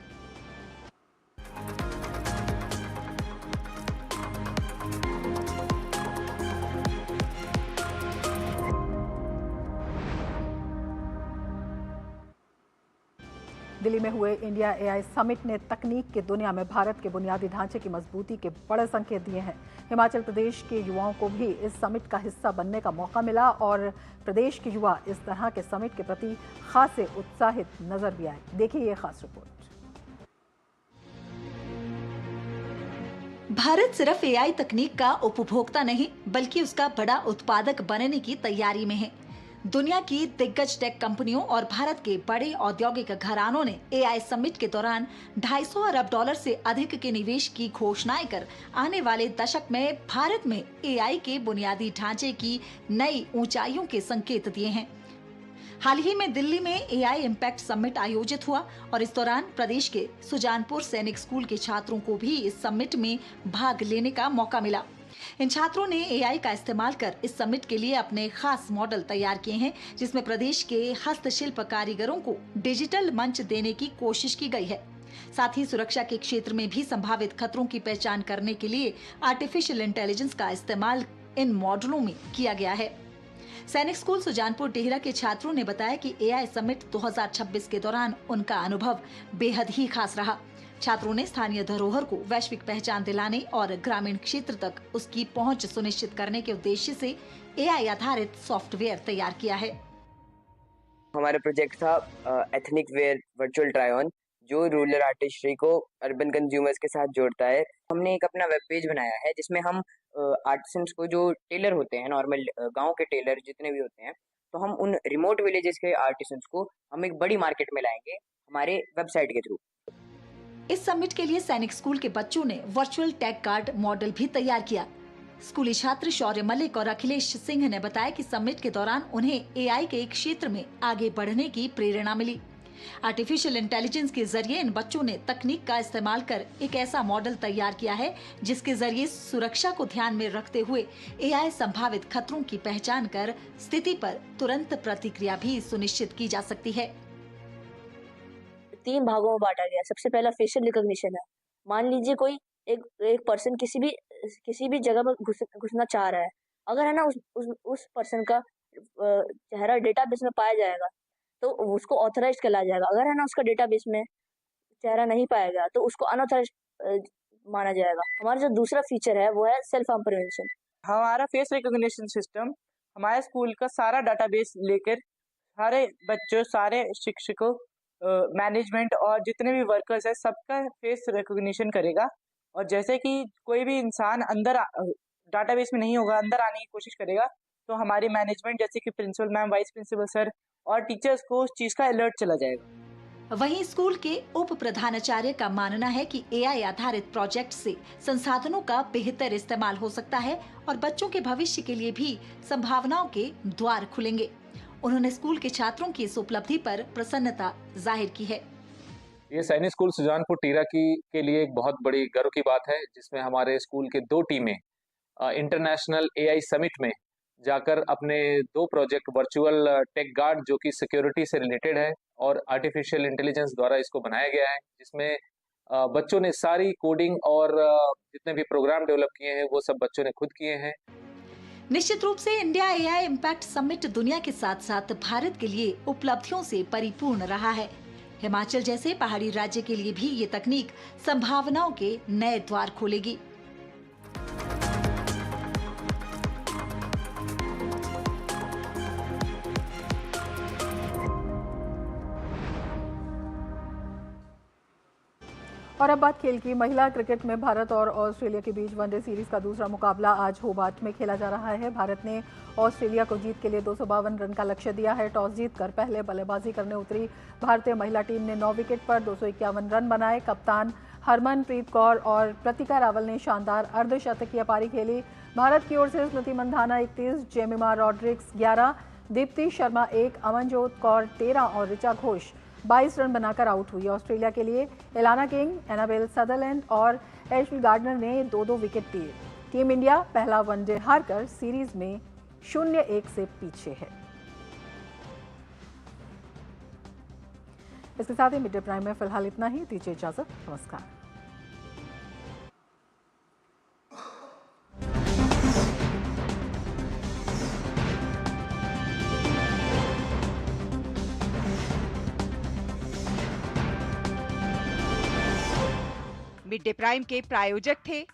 दिल्ली में हुए इंडिया AI समिट ने तकनीक की दुनिया में भारत के बुनियादी ढांचे की मजबूती के बड़े संकेत दिए हैं। हिमाचल प्रदेश के युवाओं को भी इस समिट का हिस्सा बनने का मौका मिला और प्रदेश के युवा इस तरह के समिट के प्रति खासे उत्साहित नजर भी आए। देखिए ये खास रिपोर्ट।
भारत सिर्फ AI तकनीक का उपभोक्ता नहीं, बल्कि उसका बड़ा उत्पादक बनने की तैयारी में है। दुनिया की दिग्गज टेक कंपनियों और भारत के बड़े औद्योगिक घरानों ने AI समिट के दौरान $250 अरब से अधिक के निवेश की घोषणाएं कर आने वाले दशक में भारत में AI के बुनियादी ढांचे की नई ऊंचाइयों के संकेत दिए हैं। हाल ही में दिल्ली में AI इम्पैक्ट समिट आयोजित हुआ और इस दौरान प्रदेश के सुजानपुर सैनिक स्कूल के छात्रों को भी इस समिट में भाग लेने का मौका मिला। इन छात्रों ने AI का इस्तेमाल कर इस समिट के लिए अपने खास मॉडल तैयार किए हैं, जिसमें प्रदेश के हस्तशिल्प कारीगरों को डिजिटल मंच देने की कोशिश की गई है। साथ ही सुरक्षा के क्षेत्र में भी संभावित खतरों की पहचान करने के लिए आर्टिफिशियल इंटेलिजेंस का इस्तेमाल इन मॉडलों में किया गया है। सैनिक स्कूल सुजानपुर टिहरा के छात्रों ने बताया कि एआई समिट 2026 के दौरान उनका अनुभव बेहद ही खास रहा। छात्रों ने स्थानीय धरोहर को वैश्विक पहचान दिलाने और ग्रामीण क्षेत्र तक उसकी पहुंच सुनिश्चित करने के उद्देश्य से एआई आधारित सॉफ्टवेयर तैयार किया है।
हमारा प्रोजेक्ट था ethnic wear virtual try on, जो रूरल आर्टिस्ट्री को अर्बन कंज्यूमर्स के साथ जोड़ता है। हमने एक अपना वेब पेज बनाया है जिसमें हम आर्टिसंस को, जो टेलर होते हैं, नॉर्मल गांव के टेलर जितने भी होते हैं, तो हम उन रिमोट विलेजेस के आर्टिसंस को हम एक बड़ी मार्केट में लाएंगे हमारे वेबसाइट के थ्रू।
इस समिट के लिए सैनिक स्कूल के बच्चों ने वर्चुअल टैग कार्ड मॉडल भी तैयार किया। स्कूली छात्र शौर्य मलिक और अखिलेश सिंह ने बताया कि समिट के दौरान उन्हें एआई के एक क्षेत्र में आगे बढ़ने की प्रेरणा मिली। आर्टिफिशियल इंटेलिजेंस के जरिए इन बच्चों ने तकनीक का इस्तेमाल कर एक ऐसा मॉडल तैयार किया है जिसके जरिए सुरक्षा को ध्यान में रखते हुए एआई संभावित खतरों की पहचान कर स्थिति पर तुरंत प्रतिक्रिया भी सुनिश्चित की जा सकती है।
3 भागों में बांटा गया। सबसे पहला फेशियल रिकॉग्निशन है। मान लीजिए कोई एक पर्सन किसी भी जगह में घुसना चाह रहा है, अगर है ना उस पर्सन का चेहरा डेटाबेस में पाया जाएगा तो उसको ऑथराइज्ड कहला जाएगा। अगर है ना उसका डेटाबेस में चेहरा नहीं पाया गया तो उसको अनऑथराइज्ड माना जाएगा। हमारा जो दूसरा फीचर है वो है सेल्फ हार्म प्रिवेंशन।
हमारा फेस रिकॉग्निशन सिस्टम हमारे स्कूल का सारा डेटाबेस लेकर सारे बच्चों, सारे शिक्षकों, मैनेजमेंट और जितने भी वर्कर्स है सबका फेस रिकॉग्निशन करेगा। और जैसे कि कोई भी इंसान अंदर डाटाबेस में नहीं होगा, अंदर आने की कोशिश करेगा, तो हमारी मैनेजमेंट जैसे कि principal ma'am, vice principal sir और टीचर्स को उस चीज का अलर्ट चला जाएगा।
वहीं स्कूल के उप प्रधानाचार्य का मानना है कि एआई आधारित प्रोजेक्ट से संसाधनों का बेहतर इस्तेमाल हो सकता है और बच्चों के भविष्य के लिए भी संभावनाओं के द्वार खुलेंगे। उन्होंने स्कूल के छात्रों की इस उपलब्धि पर प्रसन्नता जाहिर की है।
ये सैनिक स्कूल सुजानपुर टिहरा के लिए एक बहुत बड़ी गर्व की बात है, जिसमें हमारे स्कूल के 2 टीमें इंटरनेशनल एआई समिट में जाकर अपने 2 प्रोजेक्ट, वर्चुअल टेक गार्ड जो कि सिक्योरिटी से रिलेटेड है और आर्टिफिशियल इंटेलिजेंस द्वारा इसको बनाया गया है, जिसमें बच्चों ने सारी कोडिंग और जितने भी प्रोग्राम डेवलप किए हैं वो सब बच्चों ने खुद किए हैं।
निश्चित रूप से इंडिया एआई इम्पैक्ट समिट दुनिया के साथ साथ भारत के लिए उपलब्धियों से परिपूर्ण रहा है। हिमाचल जैसे पहाड़ी राज्य के लिए भी ये तकनीक संभावनाओं के नए द्वार खोलेगी।
और अब बात खेल की। महिला क्रिकेट में भारत और ऑस्ट्रेलिया के बीच वनडे सीरीज का दूसरा मुकाबला आज होबार्ट में खेला जा रहा है। भारत ने ऑस्ट्रेलिया को जीत के लिए 252 रन का लक्ष्य दिया है। टॉस जीतकर पहले बल्लेबाजी करने उतरी भारतीय महिला टीम ने 9 विकेट पर 251 रन बनाए। कप्तान हरमनप्रीत कौर और प्रतिका रावल ने शानदार अर्धशतकीय पारी खेली। भारत की ओर से स्मृति मंधाना 31, जेमिमा रॉड्रिक्स 11, दीप्ति शर्मा 1, अमनजोत कौर 13 और ऋचा घोष 22 रन बनाकर आउट हुई। ऑस्ट्रेलिया के लिए एलाना किंग, एनाबेल सदरलैंड और एशली गार्डनर ने 2-2 विकेट लिए। टीम इंडिया पहला वनडे हारकर सीरीज में 0-1 से पीछे है। इसके साथ ही मिड डे प्राइम में फिलहाल इतना ही। दीजिए इजाजत, नमस्कार।
मिड डे प्राइम के प्रायोजक थे